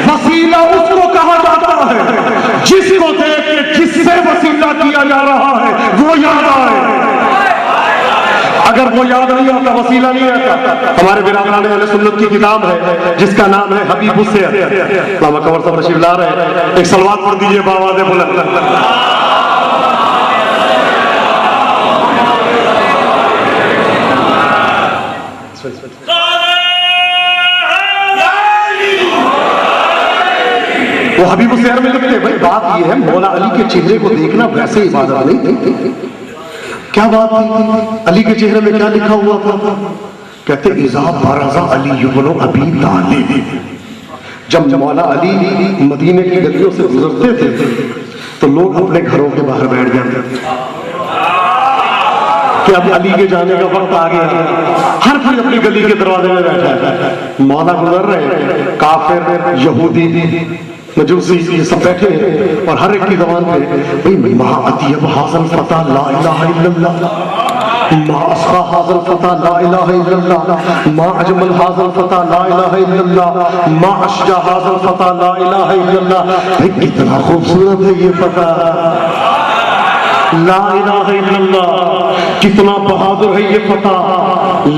वसीला उसको कहा जाता है जिसको देख के जिससे वसीला किया जा रहा है वो याद आए। अगर वो याद नहीं आता वसीला नहीं आता। हमारे बिरादरान अहले सुन्नत की किताब है जिसका नाम है हबीब हुसैन, बाबा कंवर साहब तशरीफ ला रहे हैं, एक सलवात पढ़ दीजिए बावाज़े बुलंद। वो हबीब हुसैन में लिखते भाई बात ये है मौला अली के चेहरे को देखना वैसे इबादत नहीं थी। क्या बात थी? अली के चेहरे में क्या लिखा हुआ था? कहते इज़ा बरज़ा अली इब्न अबी तालिब। जब मौला अली मदीने की गलियों से गुजरते थे तो लोग अपने घरों के बाहर बैठ जाते थे। कि अब अली के जाने का वक्त आ गया। हर कोई अपनी गली के दरवाजे में बैठा है, मौला गुजर रहे, काफिर, यहूदी, मजूसी, ये सब बैठे हैं और हर एक की ज़बान पे भाई मा अतियब हाज़ल फता ला इलाहा इल्लल्लाह, मा अस्फा हाज़ल फता ला इलाहा इल्लल्लाह, मा अजमल हाज़ल फता ला इलाहा इल्लल्लाह, मा अशजा हाज़ल फता ला इलाहा इल्लल्लाह। भाई कितना खूबसूरत है ये फता ला इलाहा इल्लल्लाह, कितना बहादुर है ये फता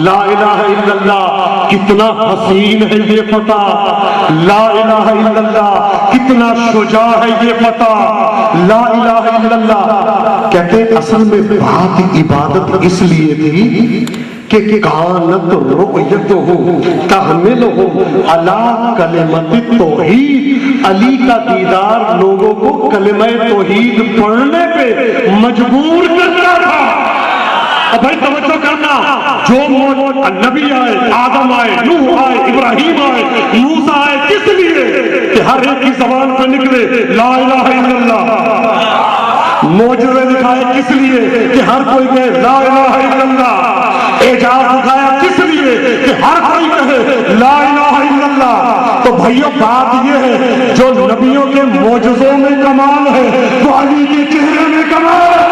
ला इलाहा इल्लल्लाह, कितना हसीन है ये फता ला इलाहा इल्लल्लाह, कितना शुजा है ये फता ला इलाहा इल्लल्लाह। कहते असल में बात इबादत इसलिए थी कि कानत रुयतहु तहमिलहु अला कलिमत तौहीद, अली का दीदार लोगों को कलिमा तौहीद पढ़ने पे मजबूर करता था। अब भाई तवज्जो करना, जो नबी आए, आदम आए, नूह आए, इब्राहिम आए, मूसा आए, किस लिए कि हर एक की जबान पे निकले ला इलाहा इल्लल्लाह। मौजूदे दिखाए किस लिए कि हर कोई कहे ला इलाहा इल्लल्लाह। एजाज दिखाया किस लिए कि हर कोई कहे ला इलाहा इल्लल्लाह। तो भाइयों बात ये है, जो नबियों के मौजूदों में कमाल है वो अली के चेहरे में कमाल है।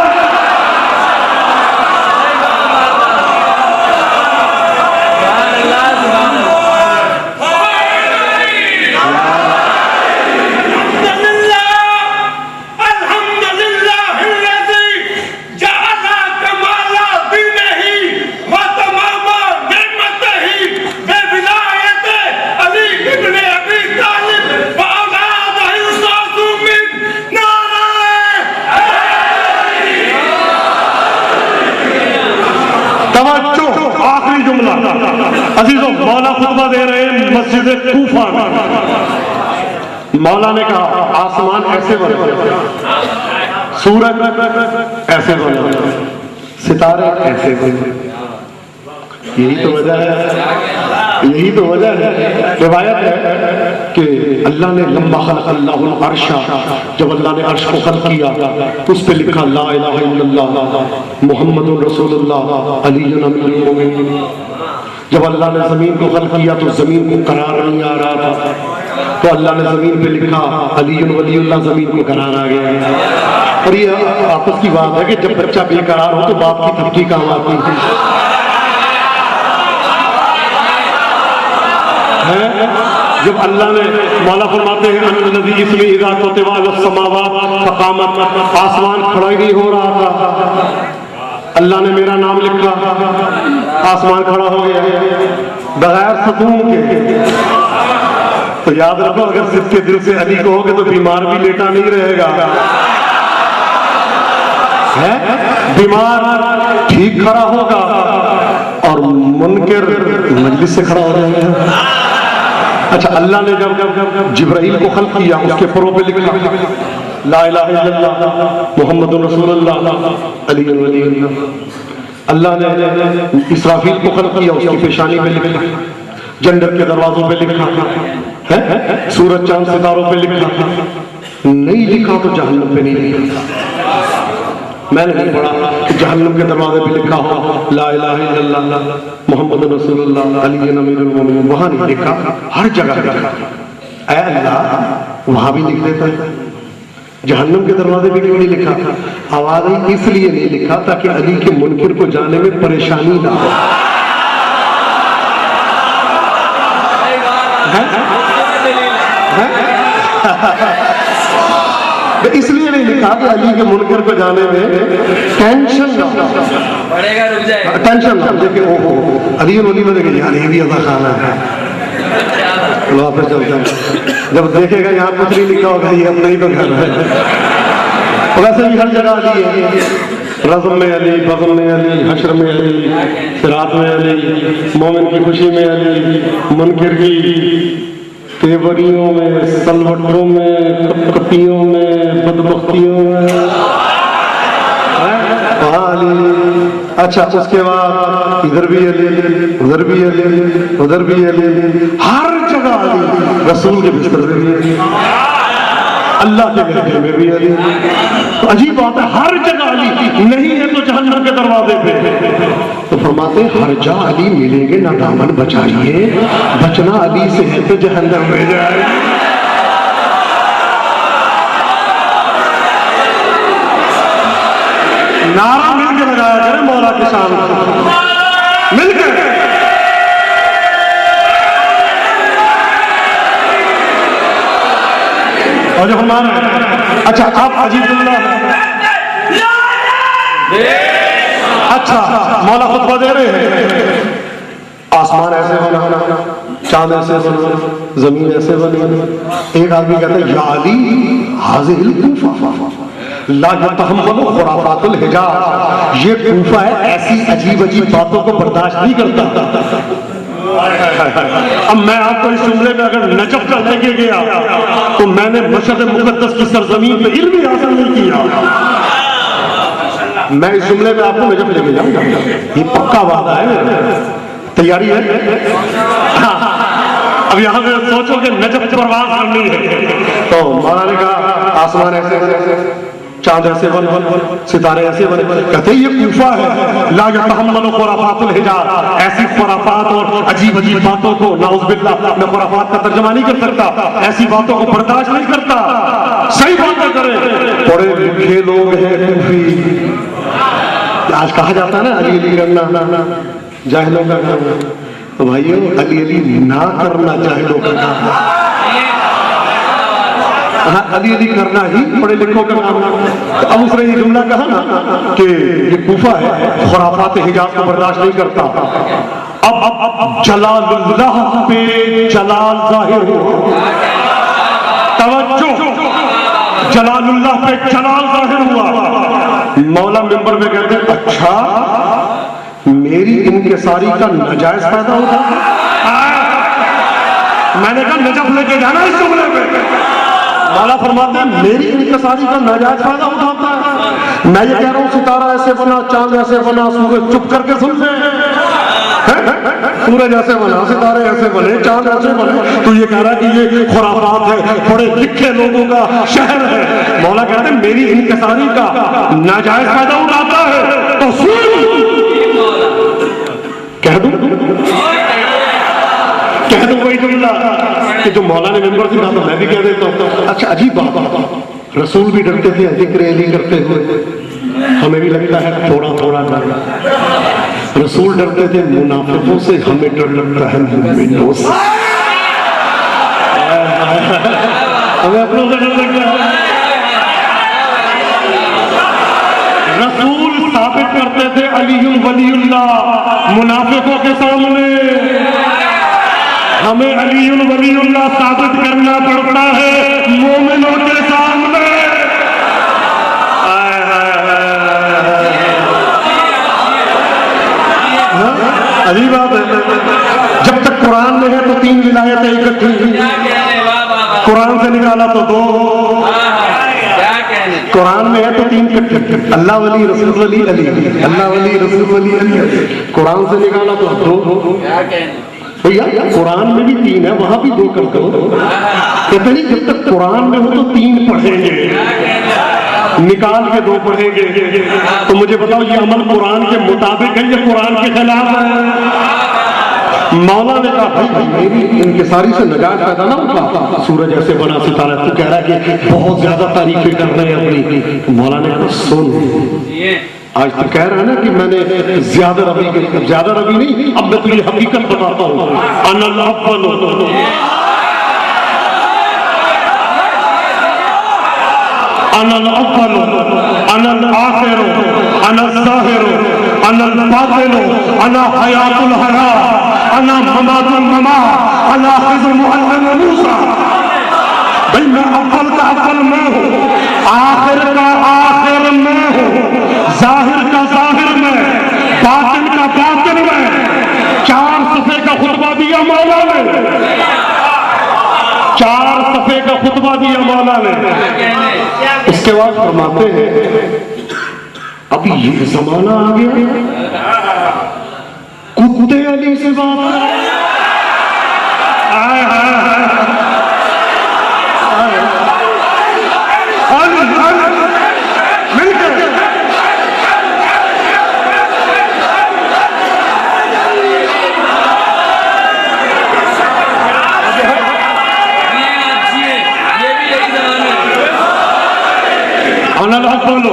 आखिरी जुमला अजीजों, मौला खुतबा दे रहे हैं मस्जिद कूफा में। मौला ने कहा आसमान ऐसे बने, सूरज ऐसे बने, सितारे ऐसे बने। यही तो वजह है, यही तो वजह है। रिवायत है कि अल्लाह ने लम्मा खलक़ल्लाहुल अर्शा, जब अल्लाह ने अर्श को खल्क़ किया तो उस पे लिखा ला इलाहा इल्लल्लाह मुहम्मदुर रसूलुल्लाह अलीयुन अमीरुल मोमिनीन। जब अल्लाह ने जमीन को खल्क़ किया तो जमीन को करार नहीं आ रहा था, तो अल्लाह ने जमीन पे लिखा अलीयुन वलीयुल्लाह, जमीन को करार आ गया। और ये आपस की बात है कि जब बच्चा बेकरार हो तो बाप की थपकी काम आती है। जब अल्लाह ने, मौला फरमाते हैं अन्नल्लज़ी इसमें इज़ा कुतिबा अलस समावात फ़क़ामत, आसमान खड़ा ही नहीं हो रहा था, अल्लाह ने मेरा नाम लिखा, आसमान खड़ा हो गया बगैर सुकून के। तो याद रखो, अगर जिसके दिल से अली कहोगे तो बीमार भी लेटा नहीं रहेगा, है बीमार ठीक खड़ा होगा और मुनकर मजलिस से खड़ा हो जाएगा। अच्छा, अल्लाह ने जब जिब्राइल को खल्क़ किया उसके परों पे लिखा ला इलाहा इल्लल्लाह मुहम्मदुर रसूलुल्लाह अलीयुन वलीयुल्लाह। अल्लाह ने इसराफील को खल्क़ किया उसकी पेशानी पे लिखा, जन्नत के दरवाजों पे लिखा है, सूरज चांद सितारों पे लिखा, नहीं लिखा तो जहन्नम पे नहीं लिखा। मैंने नहीं पढ़ा कि जहन्नम के दरवाजे पे लिखा हो ला इलाहा इल्लल्लाह मुहम्मदुर रसूलुल्लाह अलीयुन अमीरुल मोमिनीन, वहां नहीं लिखा, हर जगह लिखा। ऐ अल्लाह, वहां भी लिख देता है, जहन्नम के दरवाजे पे क्यों नहीं लिखा? आवाज इसलिए नहीं लिखा ताकि अली के मुनकिर को जाने में परेशानी ना हो। इसलिए नहीं लिखा कि अली के मुनकर को जाने में टेंशन ना बढ़ेगा, रुक जाएगा, टेंशन ना देखिए ओहो अली वली में देखे यार ये भी अदा खाना है, वापस चलता है। जब देखेगा यहाँ कुछ नहीं लिखा होगा ये अपना ही तो घर है। वैसे भी हर जगह अली है, रज़म में अली, बज़म में अली, हश्र में अली, सिरात में अली, मोमिन की खुशी में अली, मुनकिर की तेवरियों में, सलवटों में, कपकपियों में, बदबख्तियों में अली। अच्छा, उसके बाद इधर भी अली, उधर भी अली, उधर भी अली, हर जगह अली, रसूल के बिस्तर पे भी अली। अल्लाह के लहजे में भी अली। अजीब बात है, हर जगह अली नहीं है तो जहन्नम के दरवाजे पे। तो फरमाते हर जा अली मिलेंगे ना दामन बचाइए, बचना अली से है तो जहन्नम में जाए। नारा मिलकर लगाया करें मौला के सामने, मिलकर। और जो हमारा अच्छा आप अजीबुल्लाह, अच्छा मौला खुतबा दे रहे हैं, आसमान ऐसे बना, चांद ऐसे बना, जमीन ऐसे बनी। एक आदमी कहता है या अली हाज़िल कूफा ला यतहम्मलु खुराफातुल हिजाज, ये कूफा है ऐसी अजीब अजीब बातों को बर्दाश्त नहीं करता। अब मैं आपको इस जुमले में अगर नजफ का लेके गया तो मैंने मशहद मुक़द्दस की सरजमीन पे इल्म ही हासिल नहीं किया। मैं इस जुमले में आपको नजफ लेके जाऊंगा, ये पक्का वादा है। तैयारी है? अब यहाँ पे सोचो कि नजफ परवाज़ करनी है तो मौला ने कहा आसमान ऐसे, चांद ऐसे बन, सितारे ऐसे बने। कहते ये कूफा है ला यतहम्मलु खुराफातुल हिजाज, ऐसी खुराफात और अजीब अजीब बातों को, नाउज़ुबिल्लाह, मैं खुराफात का तर्जुमा नहीं कर सकता, ऐसी बातों को बर्दाश्त नहीं करता। सही बातें करें, पढ़े लिखे लोग हैं कूफी। आज कहा जाता है ना अली अली करना जाहिलों का काम है, तो भाइयों अली अली ना करना जाहिलों का काम है। अली अली करना ही पढ़े लिखों का काम है। तो अब उसने ये जुमला कहा ना कि ये कूफा है खुराफात हिजाज को बर्दाश्त नहीं करता। अब जलालुल्लाह पे जलाल जाहिर हो, तवज्जो, जलालुल्लाह पे जलाल जाहिर हुआ। मौला मिंबर में कहते हैं अच्छा मेरी इनकिसारी का नाजायज फायदा होता। मैंने कहा नजफ लेके जाना इस जुमले में। मौला फरमाते हैं मेरी इनकिसारी का नाजायज फायदा उठाता है। मैं ये कह रहा हूँ सितारा ऐसे बना, चांद ऐसे बना, सूरज चुप करके सुन ले, सूरज ऐसे बना, सितारे ऐसे बने, चांद ऐसे बने, तो ये कह रहा है कि ये खुराफात है, बड़े लिखे लोगों का शहर है। मौला कहते हैं मेरी इनकिसारी का नाजायज फायदा उठाता है तो सुन, कह दो वही जुमला कि जो मौला ने मिंबर से कहा तो मैं भी कह देता हूँ। अच्छा अजीब बात, रसूल भी डरते थे जिक्र अली करते हुए, हमें भी लगता है थोड़ा थोड़ा डर। रसूल डरते थे मुनाफिकों से, हमें डर लगता है मुमिनों से। हमें अपनों से डर लगता है। रसूल साबित करते थे अलीयुल वलीयुल्लाह मुनाफिकों के सामने, हमें अलीयुल वलीयुल्लाह साबित करना पड़ता है मोमिनों के सामने। अजीब बात है, जब तक कुरान में है तो 3 विलायतें इकट्ठी, कुरान से निकाला तो 2, कुरान में है तो 3 इकट्ठी, अल्लाह वली रसूल वली अली, अल्लाह वली रसूल वली अली, कुरान से निकाला तो 2। भैया कुरान में भी 3 है, वहां भी 2 कर दो। कहते नहीं जब तक कुरान में हो तो 3 पढ़ेंगे, निकाल के 2 पढ़ेंगे। तो मुझे बताओ ये अमल कुरान के मुताबिक है या कुरान के खिलाफ है? मौला ने कहा भाई मेरी इनकिसारी से नजात पैदा ना होता, सूरज ऐसे बना, सितारा, तू कह रहा है कि बहुत ज्यादा तारीफें कर रहे हैं अपनी। तो मौला ने कहा सुन, आज तो कह रहा है ना कि मैंने ज्यादा रवि नहीं, अब मैं तुझे हकीकत बताता हूँ। अनल अव्वल, अनल अव्वल, अनल आखिर, अनल ज़ाहिर, अनल बातिन, अना हयातुल हया, अना ममातुल ममा, अना खिज़्र मुअल्लिम मूसा। भाई मैं अव्वल का अव्वल मैं हूँ, आखिर का आखिर मैं हूँ, जाहिर का जाहिर में, बातिन का बातिन में। 4 सफ़े का खुतबा दिया मौला ने, 4 सफ़े का खुतबा दिया मौला ने। उसके बाद फरमाते हैं अभी ये जमाना आ गया कुत्ते अली से बात अनल हक बोलो।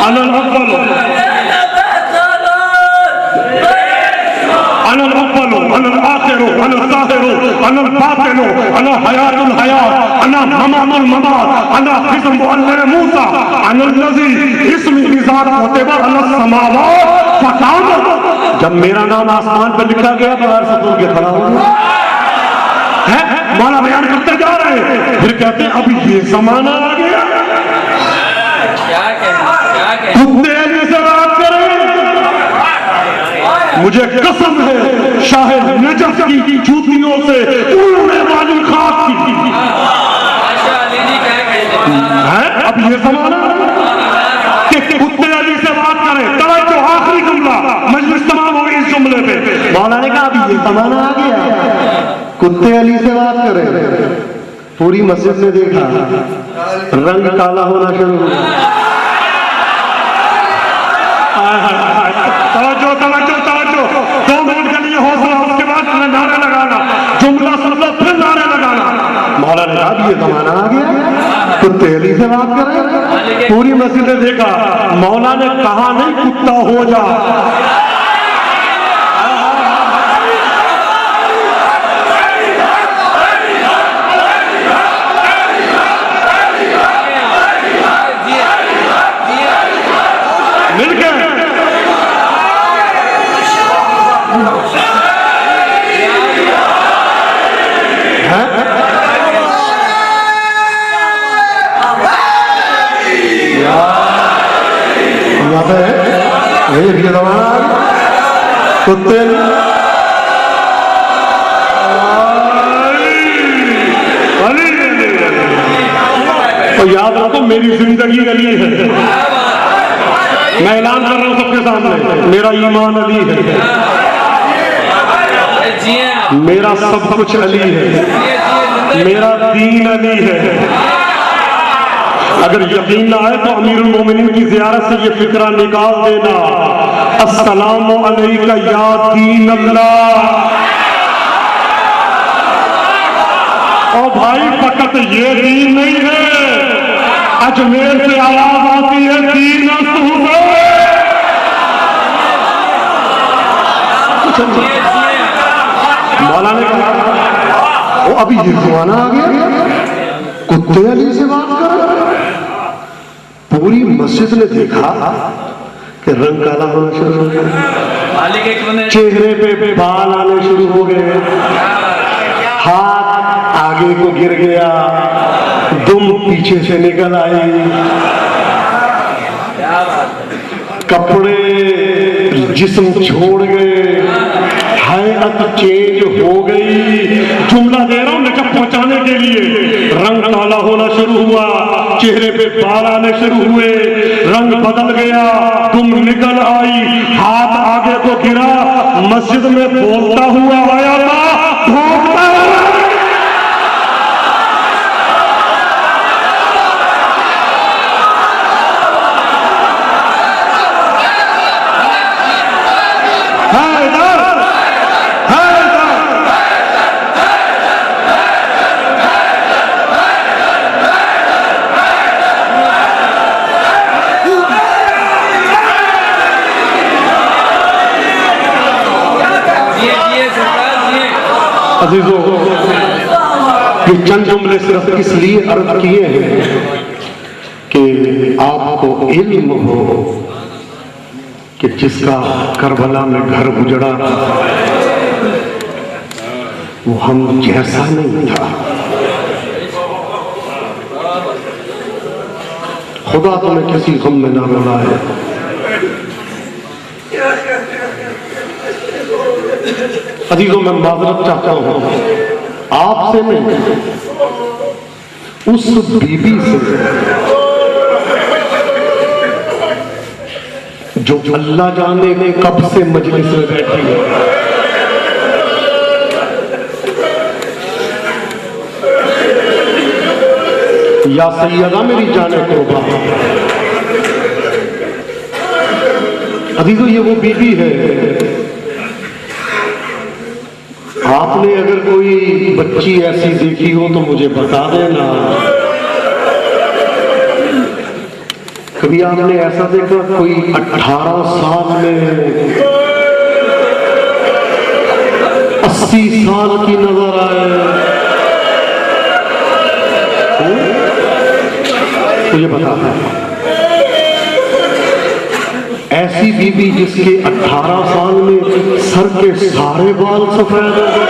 अनल हक बोलो। अनल अव्वलु अनल आखिरु अनल ज़ाहिरु अनल बातिनु अना हयातुल हयात अना ममातुल ममात अना हिस्बु अल्लाह मूसा अनल लज़ी इस्मी इज़ा कुतिबा अलस समावात फकानत। जब मेरा नाम आसमान पर लिखा गया तो हर सतूर के खड़ा हो गया है। मौला बयान करते जा रहे हैं, फिर कहते हैं अभी ये जमाना आ गया। कुत्ते से बात करें, मुझे कसम है शाहिद नजफ की जूतियों से उड़ने वाली खाक की है। अब ये जमाना कि कुत्ते अली से बात करें। तवज्जो, आखिरी जुमला, मजलिस तमाम हो गई इस जुमले पे। मौला ने कहा अभी ये जमाना आ गया, कुत्ते अली से बात करें। पूरी मस्जिद ने देखा रंग काला होना शुरू हुआ। तवज्जो तवज्जो तवज्जो, 2 मिनट के लिए हौसला, उसके बाद नारे लगाना, जुमला सुन लो फिर नारे लगाना। मौला ने कहा ये जमाना आ गया, कुत्ते अली से बात करें। पूरी मस्जिद ने देखा, मौला ने कहा नहीं कुत्ता हो जा। कुत्ते तो याद रखो मेरी जिंदगी अली है। मैं ऐलान कर रहा हूं सबके सामने, मेरा ईमान अली है, मेरा सब कुछ अली है, मेरा दीन अली है। अगर यकीन ना आए तो अमीरुल मोमिनीन की ज़ियारत से ये फिक्रा निकाल देना, अस्सलामु अलैका या दीन अल्लाह। और भाई फकत ये दीन नहीं है, अजमेर से आवाज आती है दीन मौला ने कहा वो अभी ये जमाना आ गया, कुत्ते अली से बात कर। पूरी मस्जिद ने देखा कि रंग काला होना शुरू हो गया, चेहरे पे बाल आने शुरू हो गए, हाथ आगे को गिर गया, दुम पीछे से निकल आई, कपड़े जिस्म छोड़ गए, हैयत चेंज हो गई। जुमला दे रहा हूं नजफ पहुंचाने के लिए। रंग काला होना शुरू हुआ, चेहरे पे बाल आने शुरू हुए, रंग बदल गया, दुम निकल आई, हाथ आगे को गिरा, मस्जिद में बोलता हुआ आया था, भोंकता हुआ। अजीजों, ये चंद जुमले सिर्फ इसलिए अर्ज किए हैं कि आपको इल्म हो कि जिसका करबला में घर उजड़ा वो हम जैसा नहीं था। खुदा तुम्हें किसी गम में ना रुलाए। अजीजों, मैं माजरत चाहता हूं आपसे नहीं, उस बीबी से जो अल्लाह जाने कब से मजलिस में बैठी है। या सैयदा मेरी जाने तौबा। अजीजों, ये वो बीबी है आपने अगर कोई बच्ची ऐसी देखी हो तो मुझे बता देना। कभी आपने ऐसा देखा कोई 18 साल में 80 साल की नजर आए? मुझे बता देना। ऐसी बीबी जिसके 18 साल में सर के सारे बाल सफेद हो गए।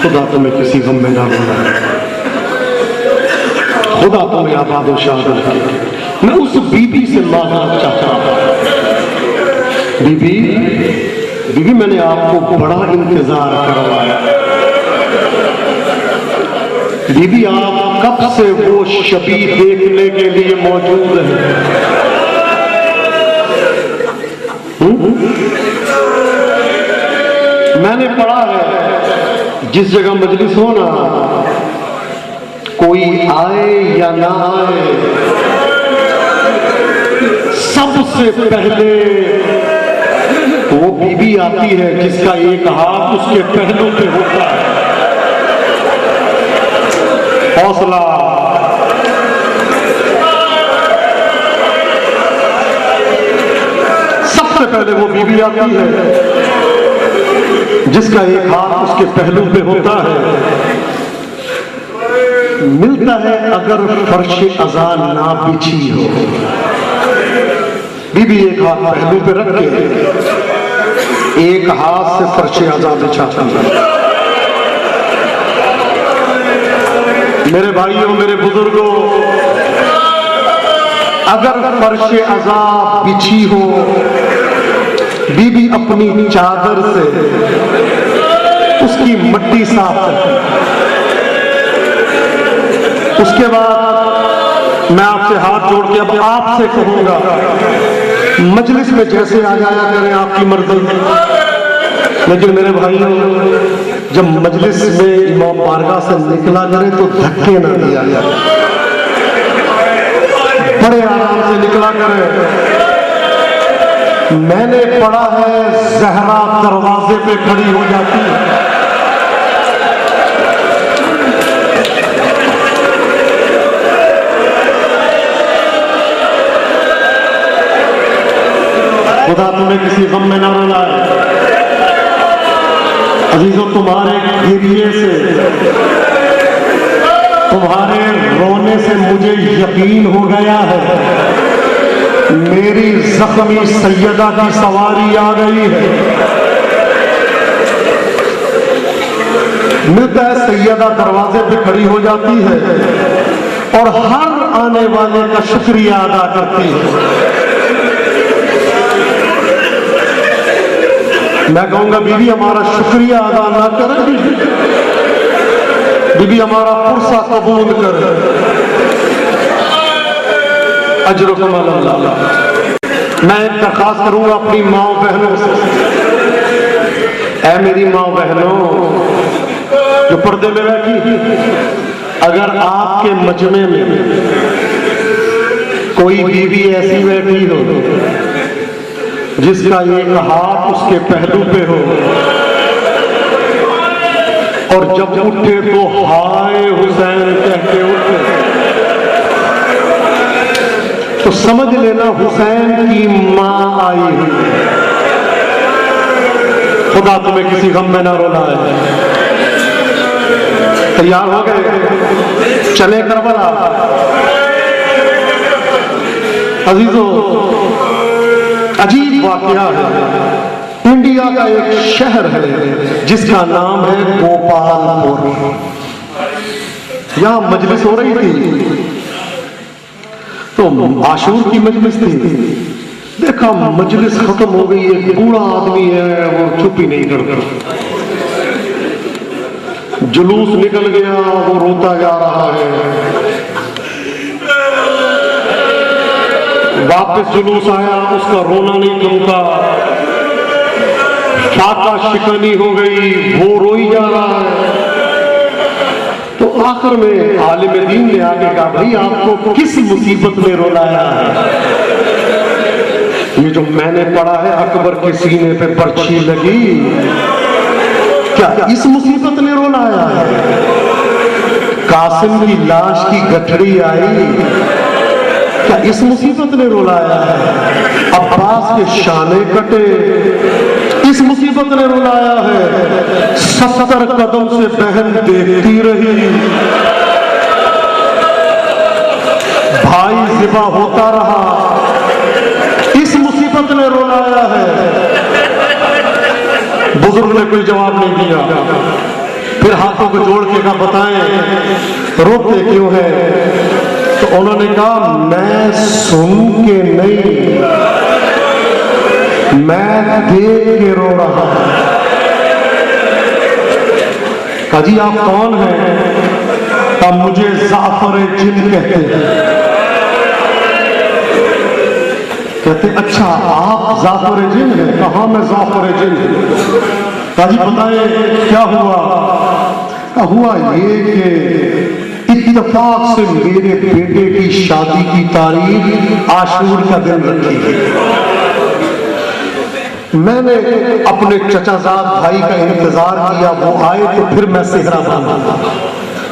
खुदा तुम्हें किसी गम में ना होना, खुदा तुम्हें आबाद और शाद रखे। मैं उस बीबी से मांगना चाहता हूं, बीबी बीबी मैंने आपको बड़ा इंतजार करवाया। बीबी आप कब से वो शबी देखने के लिए मौजूद है? मैंने पढ़ा है जिस जगह मजलिस हो ना, कोई आए या ना आए, सबसे पहले वो बीबी आती है जिसका एक हाथ उसके पहलू पे होता है। हौसला, सबसे पहले वो बीबी आती है जिसका एक हाथ उसके पहलू पे होता है। मिलता है अगर फर्श अज़ा ना बिछी हो, बीबी एक हाथ पहलू पे रख के एक हाथ से फर्श अज़ा बिछाती है। मेरे भाइयों, मेरे बुजुर्गों, अगर फर्श अज़ा बिछी हो, बीबी अपनी चादर से उसकी मट्टी साफ करती। उसके बाद मैं आपसे हाथ जोड़ के अब आपसे कहूंगा, मजलिस में जैसे आ जाया करें आपकी मर्जी, लेकिन मेरे भाइयों जब मजलिस में इमाम बारगाह से निकला करे तो धक्के ना दिया जाए, बड़े आराम से निकला करे। मैंने पढ़ा है ज़हरा दरवाजे पे खड़ी हो जाती है, खुदा तुम्हें किसी गम में ना रुलाए। अजीजों, तुम्हारे गिरिए से, तुम्हारे रोने से मुझे यकीन हो गया है मेरी जख्मी सैयदा की सवारी आ गई है। मिलता है सैयदा दरवाजे पे खड़ी हो जाती है और हर आने वाले का शुक्रिया अदा करती है। मैं कहूंगा बीबी हमारा शुक्रिया अदा ना करे, बीबी हमारा पुरसा कबूल करे। अजर कमाल अल्लाह। मैं एक दरखास्त करूंगा अपनी माँ बहनों से, ऐ मेरी माँ बहनों जो पर्दे में बैठी, अगर आपके मजमे में कोई बीबी ऐसी बैठी हो जिसका एक हाथ उसके पहलू पे हो और जब उठे तो हाय हुसैन कहते उठे, तो समझ लेना हुसैन की मां आई हुई। खुदा तुम्हें किसी गम में ना रुलाए। तैयार हो गए? चले करबला। अजीजों, अजीब वाकया है। इंडिया का एक शहर है जिसका नाम है गोपालपुर। यहां मजलिस हो रही थी, तो आशूर की मजलिस थी। देखा मजलिस खत्म हो गई, एक बूढ़ा आदमी है वो चुप ही नहीं करता, जुलूस निकल गया, वो रोता जा रहा है। वापस जुलूस आया, उसका रोना नहीं थमका, फाका शिकनी हो गई, वो रोई जा रहा है। तो आखिर में आलिम दीन ने आके कहा, भाई आपको किस मुसीबत में रुलाया है? ये जो मैंने पढ़ा है अकबर के सीने पे पर्ची लगी, क्या इस मुसीबत ने रुलाया है? कासिम की लाश की गठरी आई, क्या इस मुसीबत ने रुलाया है? अब्बास के शाने कटे, इस मुसीबत ने रुलाया है? 70 कदम से बहन देखती रही, भाई ज़िबा होता रहा, इस मुसीबत ने रुलाया है? बुजुर्ग ने कोई जवाब नहीं दिया। फिर हाथों को जोड़ के कहा, बताएं रोते क्यों है? तो उन्होंने कहा, मैं सुन के नहीं, मैं देख के रो रहा हूं। कहा, जी आप कौन हैं? कहा, मुझे जाफर जिन कहते हैं। कहते, अच्छा आप जाफर जिन हैं? कहा, मैं जाफर जिन हूं। कहा, जी बताएं क्या हुआ? कहा, हुआ ये कि इत्तेफाक से मेरे बेटे की शादी की तारीख आशूर का दिन रखी है। मैंने अपने चचाजाद भाई का इंतजार किया, वो आए तो फिर मैं सेहरा बांधा।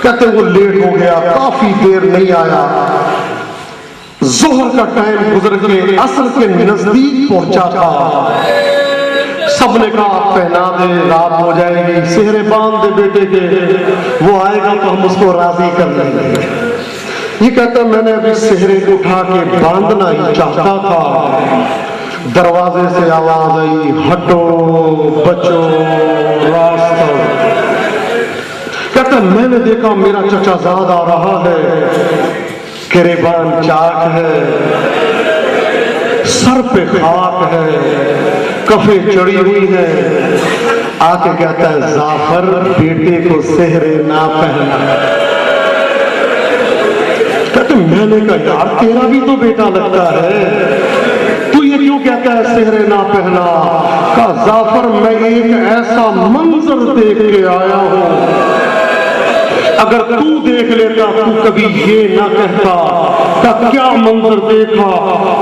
कहते वो लेट हो गया, काफी देर नहीं आया। जोहर का टाइम गुजर के असर के नजदीक पहुंचा था। सबने कहा पहना दे, रात हो जाएगी, सेहरे बांध दे बेटे के, वो आएगा तो हम उसको राजी कर लेंगे। ये कहता मैंने अभी सेहरे उठा के बांधना ही चाहता था, दरवाजे से आवाज आई, हटो बचो रास्ता। कहता मैंने देखा मेरा चचाजाद आ रहा है, गिरेबान चाक है, सर पे खाक है, कफे चढ़ी हुई है। आके कहता है, जाफर बेटे को सेहरे ना पहना। कहते मैंने कहा यार तेरा भी तो बेटा लगता है, तू ये क्यों कहता है सेहरे ना पहना? कहा जाफर मैं एक ऐसा मंजर देख के आया हूं, अगर तू देख लेता तू कभी ये ना कहता। का क्या मंजर देखा?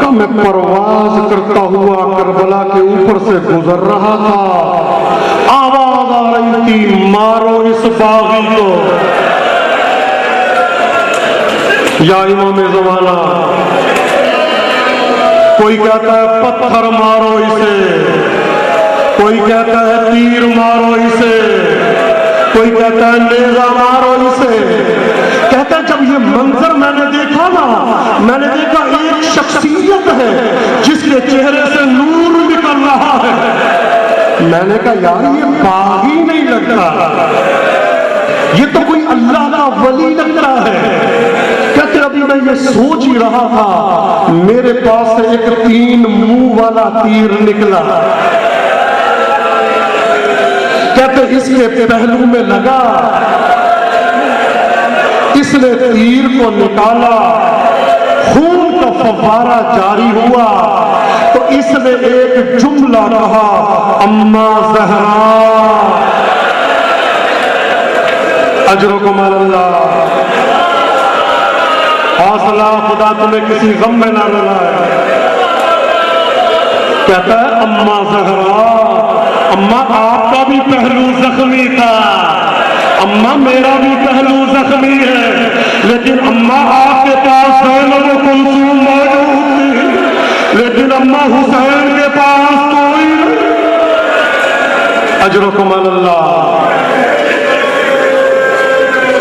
का मैं परवाज करता हुआ करबला के ऊपर से गुजर रहा था, आवाज आ रही थी मारो इस बागी को। या इमाम जमाना, कोई कहता है पत्थर मारो इसे, कोई कहता है तीर मारो इसे, कोई कहता है नेजा मारो इसे। कहता है जब ये मंजर मैंने देखा ना, मैंने देखा एक शख्सियत है जिसके चेहरे से नूर निकल रहा है। मैंने कहा यार ये बागी नहीं लगता, ये तो कोई अल्लाह का वली लगता है। कहते अभी मैं ये सोच ही रहा था, मेरे पास से एक 3 मुंह वाला तीर निकला। कहते इसके पहलू में लगा, इसने तीर को निकाला, खून का फव्वारा जारी हुआ, तो इसने एक जुमला कहा, अम्मा ज़हरा अजरुकुम अल्लाह। हौसला, खुदा तुम्हें किसी गम में ना रुलाए। कहता है अम्मा ज़हरा, अम्मा आपका भी पहलू जख्मी था, अम्मा मेरा भी पहलू जख्मी है, लेकिन अम्मा आपके पास ज़ैनब कुलसूम मौजूद थी, लेकिन अम्मा हुसैन के पास कोई नहीं। अजरुकुम अल्लाह।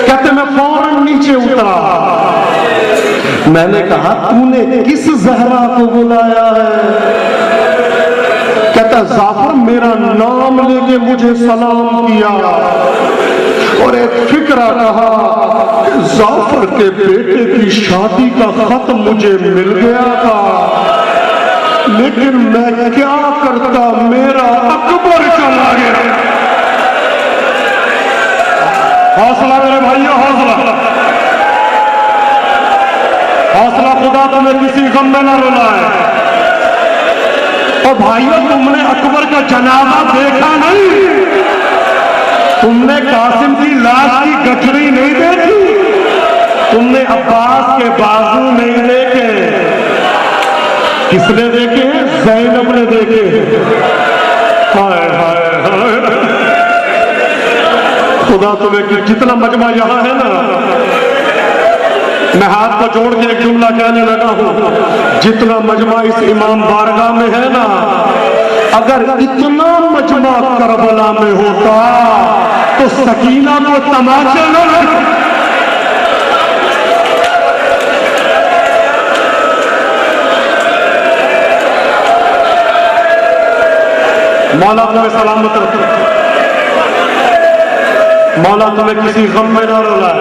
कहते मैं फौरन नीचे उतरा, मैंने कहा तूने किस ज़हरा को बुलाया है? कहता जाफर मेरा नाम लेके मुझे सलाम किया और एक फिक्रा कहा, जाफर के बेटे की शादी का खत मुझे मिल गया था, लेकिन मैं क्या करता, मेरा अकबर चला गया। हौसला मेरे भाइयों, हौसला, हौसला, खुदा तुम्हें किसी गम में न रुलाए। और भाइयों तुमने अकबर का जनाजा देखा नहीं, तुमने कासिम की लाश की गठरी नहीं देखी, तुमने अब्बास के बाजू नहीं देखे, किसने देखे? देखे हैं। हाय हाय हाय, खुदा तुम्हें कि जितना मजमा यहां है ना, मैं हाथ को जोड़ के एक जुमला कहने लगा हूं, जितना मजमा इस इमाम बारगाह में है ना, अगर इतना मजमा करबला में होता तो सकीना को तमाचे न लगे। मौला तुम्हें सलामत रखे, मौला तुम्हें किसी गम में न रुलाए,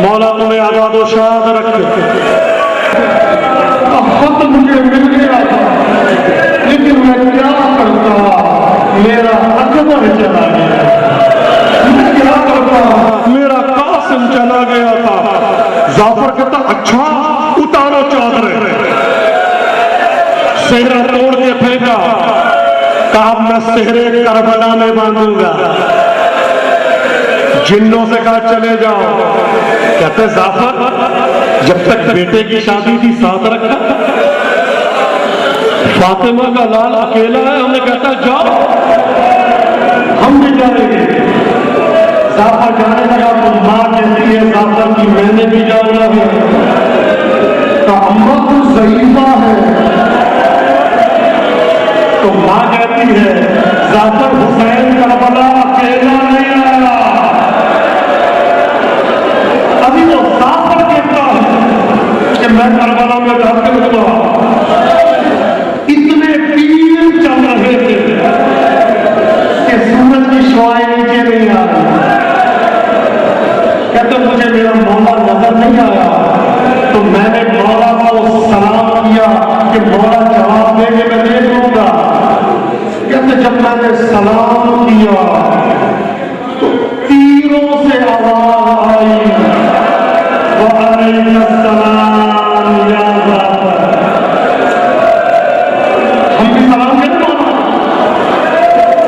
मौला तुम्हें आबाद व शाद रखे। खत मुझे मिल गया था, लेकिन मैं क्या करता, मेरा अकबर चला गया। मैं क्या करता, मेरा कासिम चला गया था। जाफर कहता अच्छा उतारो चादरें, सेहरा तोड़ के फेंका, कहा मैं सेहरे करबला में बांधूंगा। जिन्नों से कहा चले जाओ। कहते जाफर जब तक बेटे की शादी थी साथ रखा, फातिमा का लाल अकेला है, हमने कहता जाओ हम भी जाएंगे। जाफर जाने लगा तो मां कहती है जाफर की मैंने भी जाऊंगा है, तो अम्मा तो ज़ईफ़ा है। तो मां कहती है जाफर हुसैन करबला अकेला नहीं आया, अभी तो जाफर कहता है कि मैं करबला में जाकर हुआ। इतने तीर चल रहे थे कि सूरज की शुआएं नीचे नहीं आ रही। कहते मुझे मेरा मौला नजर नहीं आया, तो मैंने मौला को सलाम किया कि मौला जवाब दे के मैं देख लूंगा। कहते जब मैंने सलाम किया तो तीरों से आवाज आई, वालेकुम या जाफर। हम भी सलाम कहते हैं,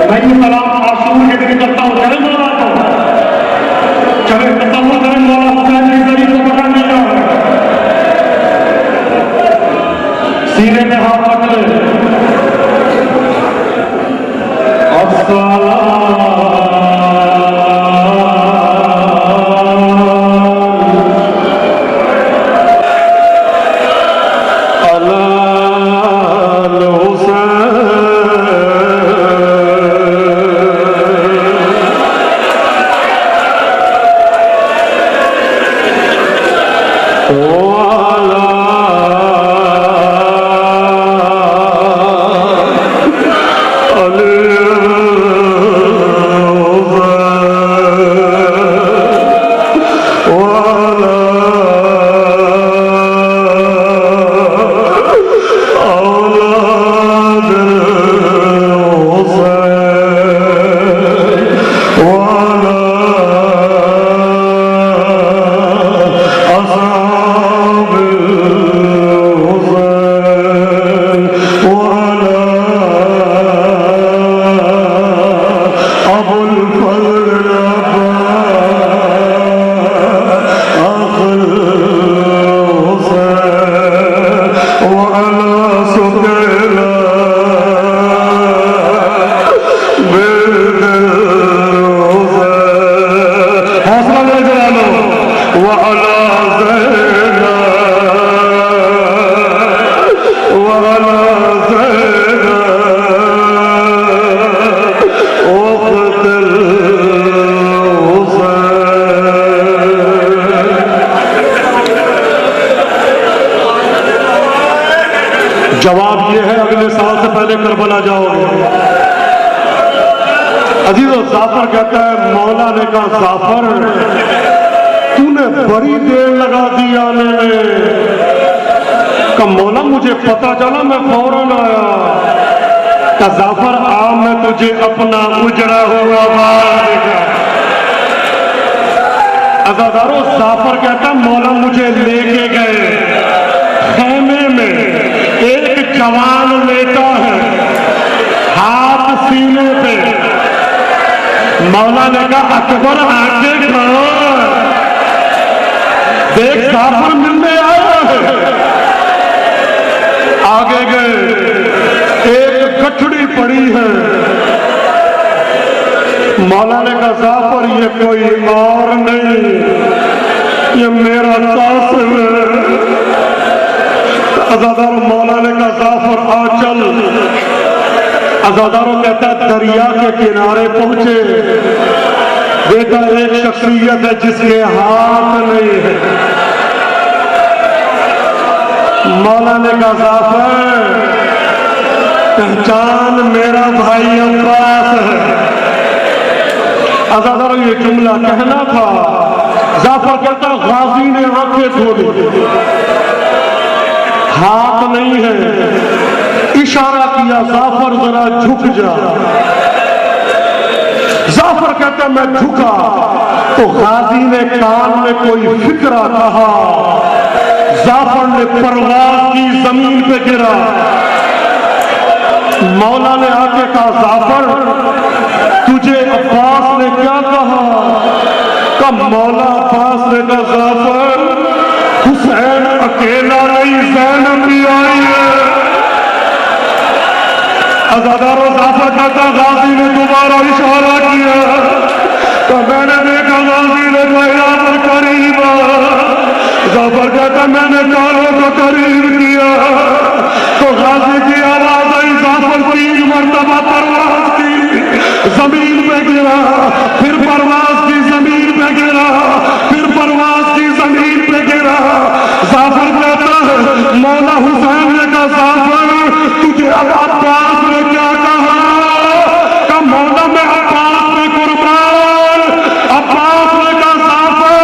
मैं ये सलाम आशूर के दिन करता हूँ, चले मौला को चले तसव्वुर करें मौला हुसैन की जरी को पकड़ लिया, सीने में हाथ रख ले, जवाब ये है अगले साल से पहले करबला जाओगे। अजीजों जाफर कहता है मौला ने कहा जाफर तूने बड़ी देर लगा दी आने में। का मौला मुझे पता चला मैं फौरन आया। का जाफर आ मैं तुझे अपना उजड़ा हुआ बार देखा। अज़ादारों जाफर कहता मौला मुझे लेके गए खेमे में, एक जवान लेटा है हाथ सीने पे। मौला ने कहा अकबर आके खड़ो देख जाफर मिलने आया है। आगे गए मौला ने कहा जाफर ये कोई और नहीं, ये मेरा कासिम है। अज़ादारों मौला ने कहा जाफर आ चल। अज़ादारों कहता है दरिया के किनारे पहुंचे, देखा एक शख्सियत है जिसके हाथ नहीं है। मौला ने कहा जाफर पहचान मेरा भाई अब्बास है। अज़ादारों ये जुमला कहना था, जाफर कहता गाजी ने आंखें खोली, हाथ नहीं है। इशारा किया जाफर जरा झुक जा। जाफर कहता मैं झुका तो गाजी ने कान में कोई फिक्रा कहा। जाफर ने परवाज की जमीन पे गिरा। मौला ने आके कहा जाफर तुझे अब्बास ने क्या कहा? मौला अब्बास ने कहा जाफर हुसैन अकेला नहीं, ज़ैनब भी आई है। अज़ादारों जाफर कहता गाजी ने दोबारा इशारा किया तो मैंने देखा गाजी ने कहा पर करीब। जाफर कहता मैंने कानों को करीब किया तो गाजी की आवाज आई। जाफर 3 मरतबा परवाज की जमीन पे गिरा, फिर परवाज की जमीन पे गिरा, फिर परवाज की जमीन पे गिरा। जाफर कहता है मौला हुसैन ने कहा जाफर तुझे अब्बास ने क्या कहा? मौला में अब्बास में कुर्बान। अब्बास ने कहा जाफर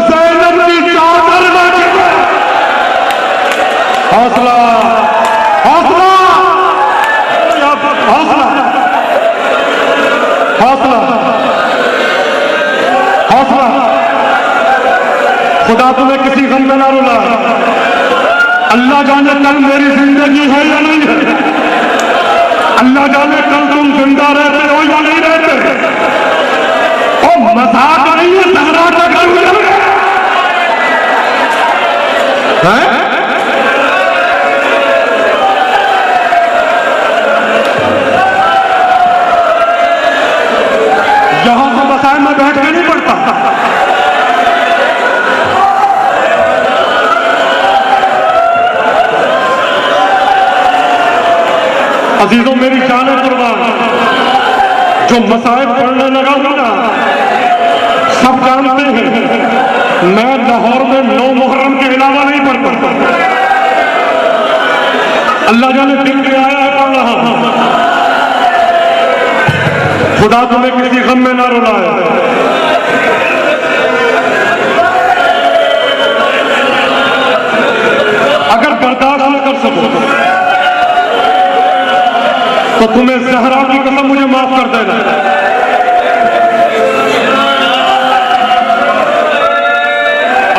ज़ैनब की चादर में गिरा। हौसला हौसला हौसला हौसला हौसला। खुदा तुम्हें किसी गम में ना रुला। अल्लाह जाने कल मेरी जिंदगी है या नहीं है। अल्लाह जाने कल तुम जिंदा रहते हो या नहीं रहते। ओ मजाक नहीं है, सहरा का कल है। यहां तो बताए मैं बैठ के नहीं पढ़ता। अजीजों मेरी जाने कुर्बान, जो मसाइब पढ़ने लगा हूं ना सब जानते हैं मैं लाहौर में 9 मुहर्रम के अलावा नहीं पढ़ता। अल्लाह जाने दिन के आया है पढ़ रहा हूं। खुदा तुम्हें किसी गम में ना रुलाए। अगर बर्दाश्त न कर सको तो तुम्हें ज़हरा की कसम मुझे माफ कर देना।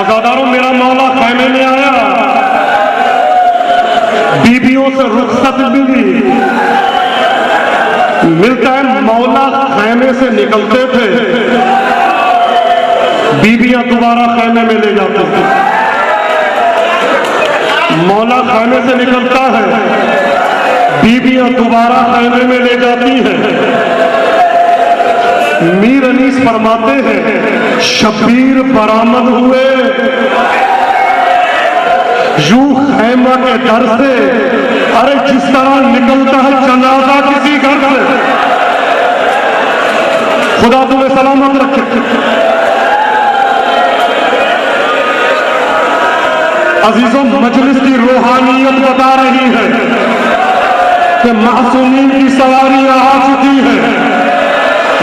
अज़ादारों मेरा मौला खैमे में आया, बीबियों से रुखसत मिली। मिलता है मौला खैमे से निकलते थे, बीबियां दोबारा खैमे में ले जाती थी। मौला खैमे से निकलता है, बीबियां दोबारा खैमे में ले जाती हैं। मीर अनीस फरमाते हैं शबीर बरामद हुए यूं खैमा के दर से, अरे जिस तरह निकलता है जनाजा किसी घर से। खुदा तुम्हें सलामत रखे। अजीजों मजलिस की रूहानियत बता रही है कि मासूमीन की सवारियां आ चुकी है।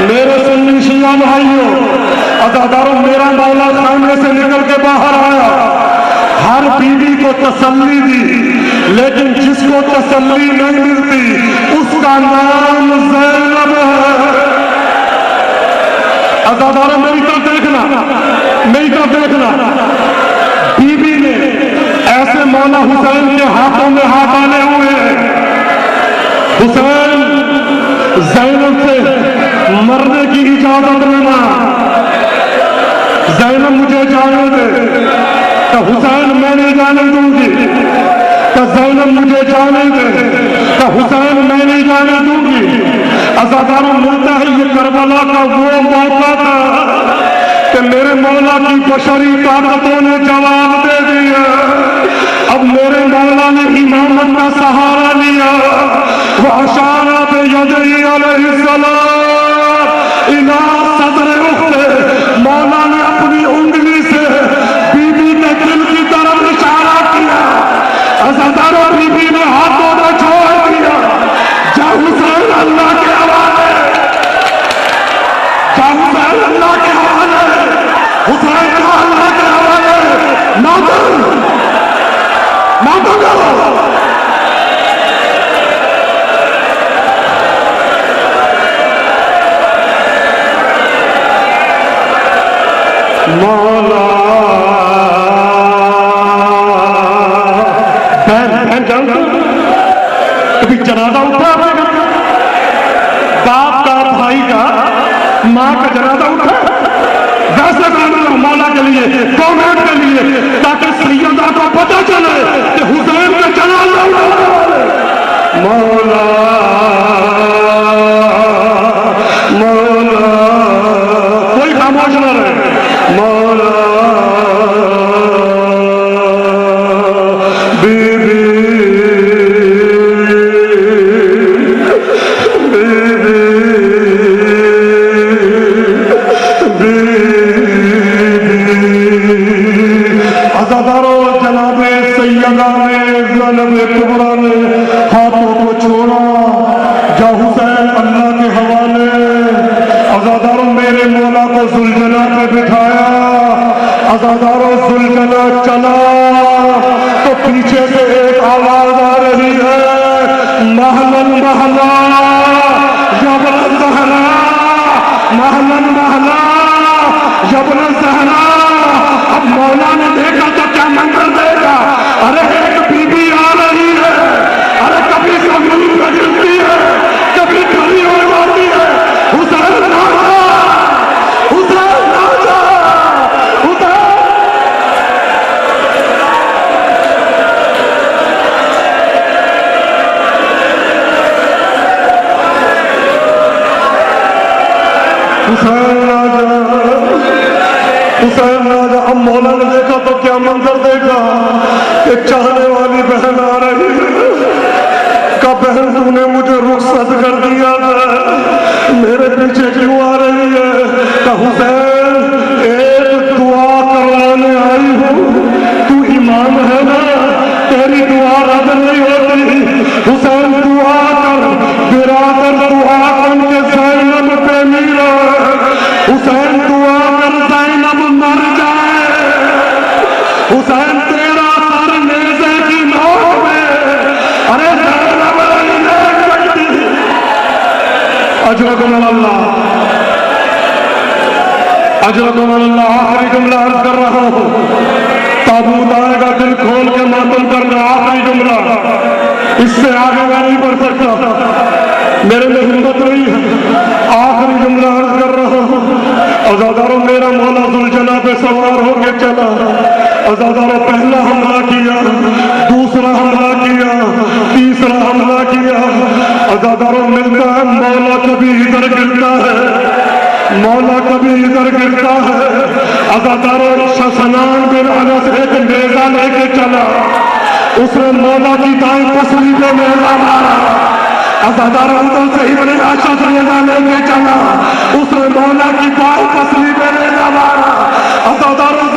मेरे सुन्नी शिया भाइयों, अज़ादारों, मेरा मौला सामने से निकल के बाहर आया, हर बीवी को तसल्ली दी, लेकिन जिसको तसल्ली नहीं मिलती उसका नाम ज़ैनब है। अज़ादारों मेरी तरफ देखना, मेरी तरफ देखना। बीवी ने ऐसे मौला हुसैन के हाथों में हाथ डाले हुए हैं। हुसैन ज़ैनब से मरने की इजाजत लेना, ज़ैनब मुझे जाने दे, तो हुसैन मैं नहीं जाने दूंगी, तो ज़ैनब मुझे जाने दे, तो हुसैन मैं नहीं जाने दूंगी। अज़ादारों मिलता है ये करबला करबला का वो मौका था कि मेरे मौला की बशरी ताकतों ने जवाब दे दिया। अब मेरे मौला ने इमामत का सहारा लिया। वह अशारा पे यदई अलैहिस्सलाम इला सदर उख्ते, मौला ने अपनी उंगली से बीबी के दिल की तरफ इशारा किया। अज़ादारो बीबी ने हाथों में छोड़ दिया। जा हुसैन अल्लाह के हवाले, जा हुसैन अल्लाह के हवाले, हुसैन का अल्लाह के हवाले। नादन करो। मौला बहन जान कभी जनाजा उठा आपने? बाप का, भाई का, माँ का जनाजा उठा? वैसे करना मौला के लिए, कौमेट के लिए, ताकि सैयदा को पता चले कि हुसैन का जनाजा उठाने वाले मौला मौला। कोई खामोश न रहे। मौला बीबी जनाबे सैयदा ने ज़नबे कुबरा ने हाथों को छोड़ा। जा हुसैन अल्लाह के हवाले। अज़ादारों मेरे मौला को सुलझना पे बिठाया। अज़ादारों सुलझना चला तो पीछे से एक आवाज आ रही है, महलन महला यबन ज़हरा, महलन महला यबन ज़हरा। अब मौला ने देखा तो क्या मंजर देगा? अरे एक बीबी आ रही है, अरे कभी जमीन पर गिरती है, कभी खड़ी हो जाती है। हुसैन ना जा, हुसैन ना जा, हुसैन। हुसैन ना जा, हुसैन ना जा। अब मौला ने देखा तो क्या मंजर देखा? एक चाहने वाली बहन आ रही है। का बहन तूने मुझे रुखसत कर दिया था, मेरे पीछे क्यों आ रही है? का हुसैन एक दुआ करवाने आई हूँ, तू इमाम है ना, तेरी दुआ रद्द नहीं होती। हुसैन दुआ कर, बिरादर दुआ बन के ज़ैनब पे मिला। हुसैन दुआ कर ज़ैनब मर जाए। हुसैन तेरा सर नेज़े की नोक में, अरे ज़ैनब नहीं सकती। अजरकुम अल्लाह, अजरकुम अल्लाह। आखिरी जुमला अर्ज कर रहा हूँ, ताबूत आएगा दिल खोल के मातम करना। आखिरी जुमला, इससे आगे मैं नहीं बढ़ सकता, मेरे में हिम्मत नहीं है। आखिरी जुमला अर्ज कर रहा हूँ। अज़ादारों मेरा मौला ज़ुलजना पे सवार होके चला। अज़ादारों पहला हमला किया, दूसरा हमला किया, तीसरा हमला किया। अज़ादारों मिलता है मौला कभी इधर गिरता है, मौला कभी इधर गिरता है। अज़ादारों सनान बिन अनस एक नेज़ा लेके चला, उसने मौला की दाएं पसली पे नेज़ा मारा। अज़ादारों उधर से इब्ने अशद नेज़ा लेके चला, उसने मौला की बाएं पसली पे नेज़ा मारा। अज़ादारों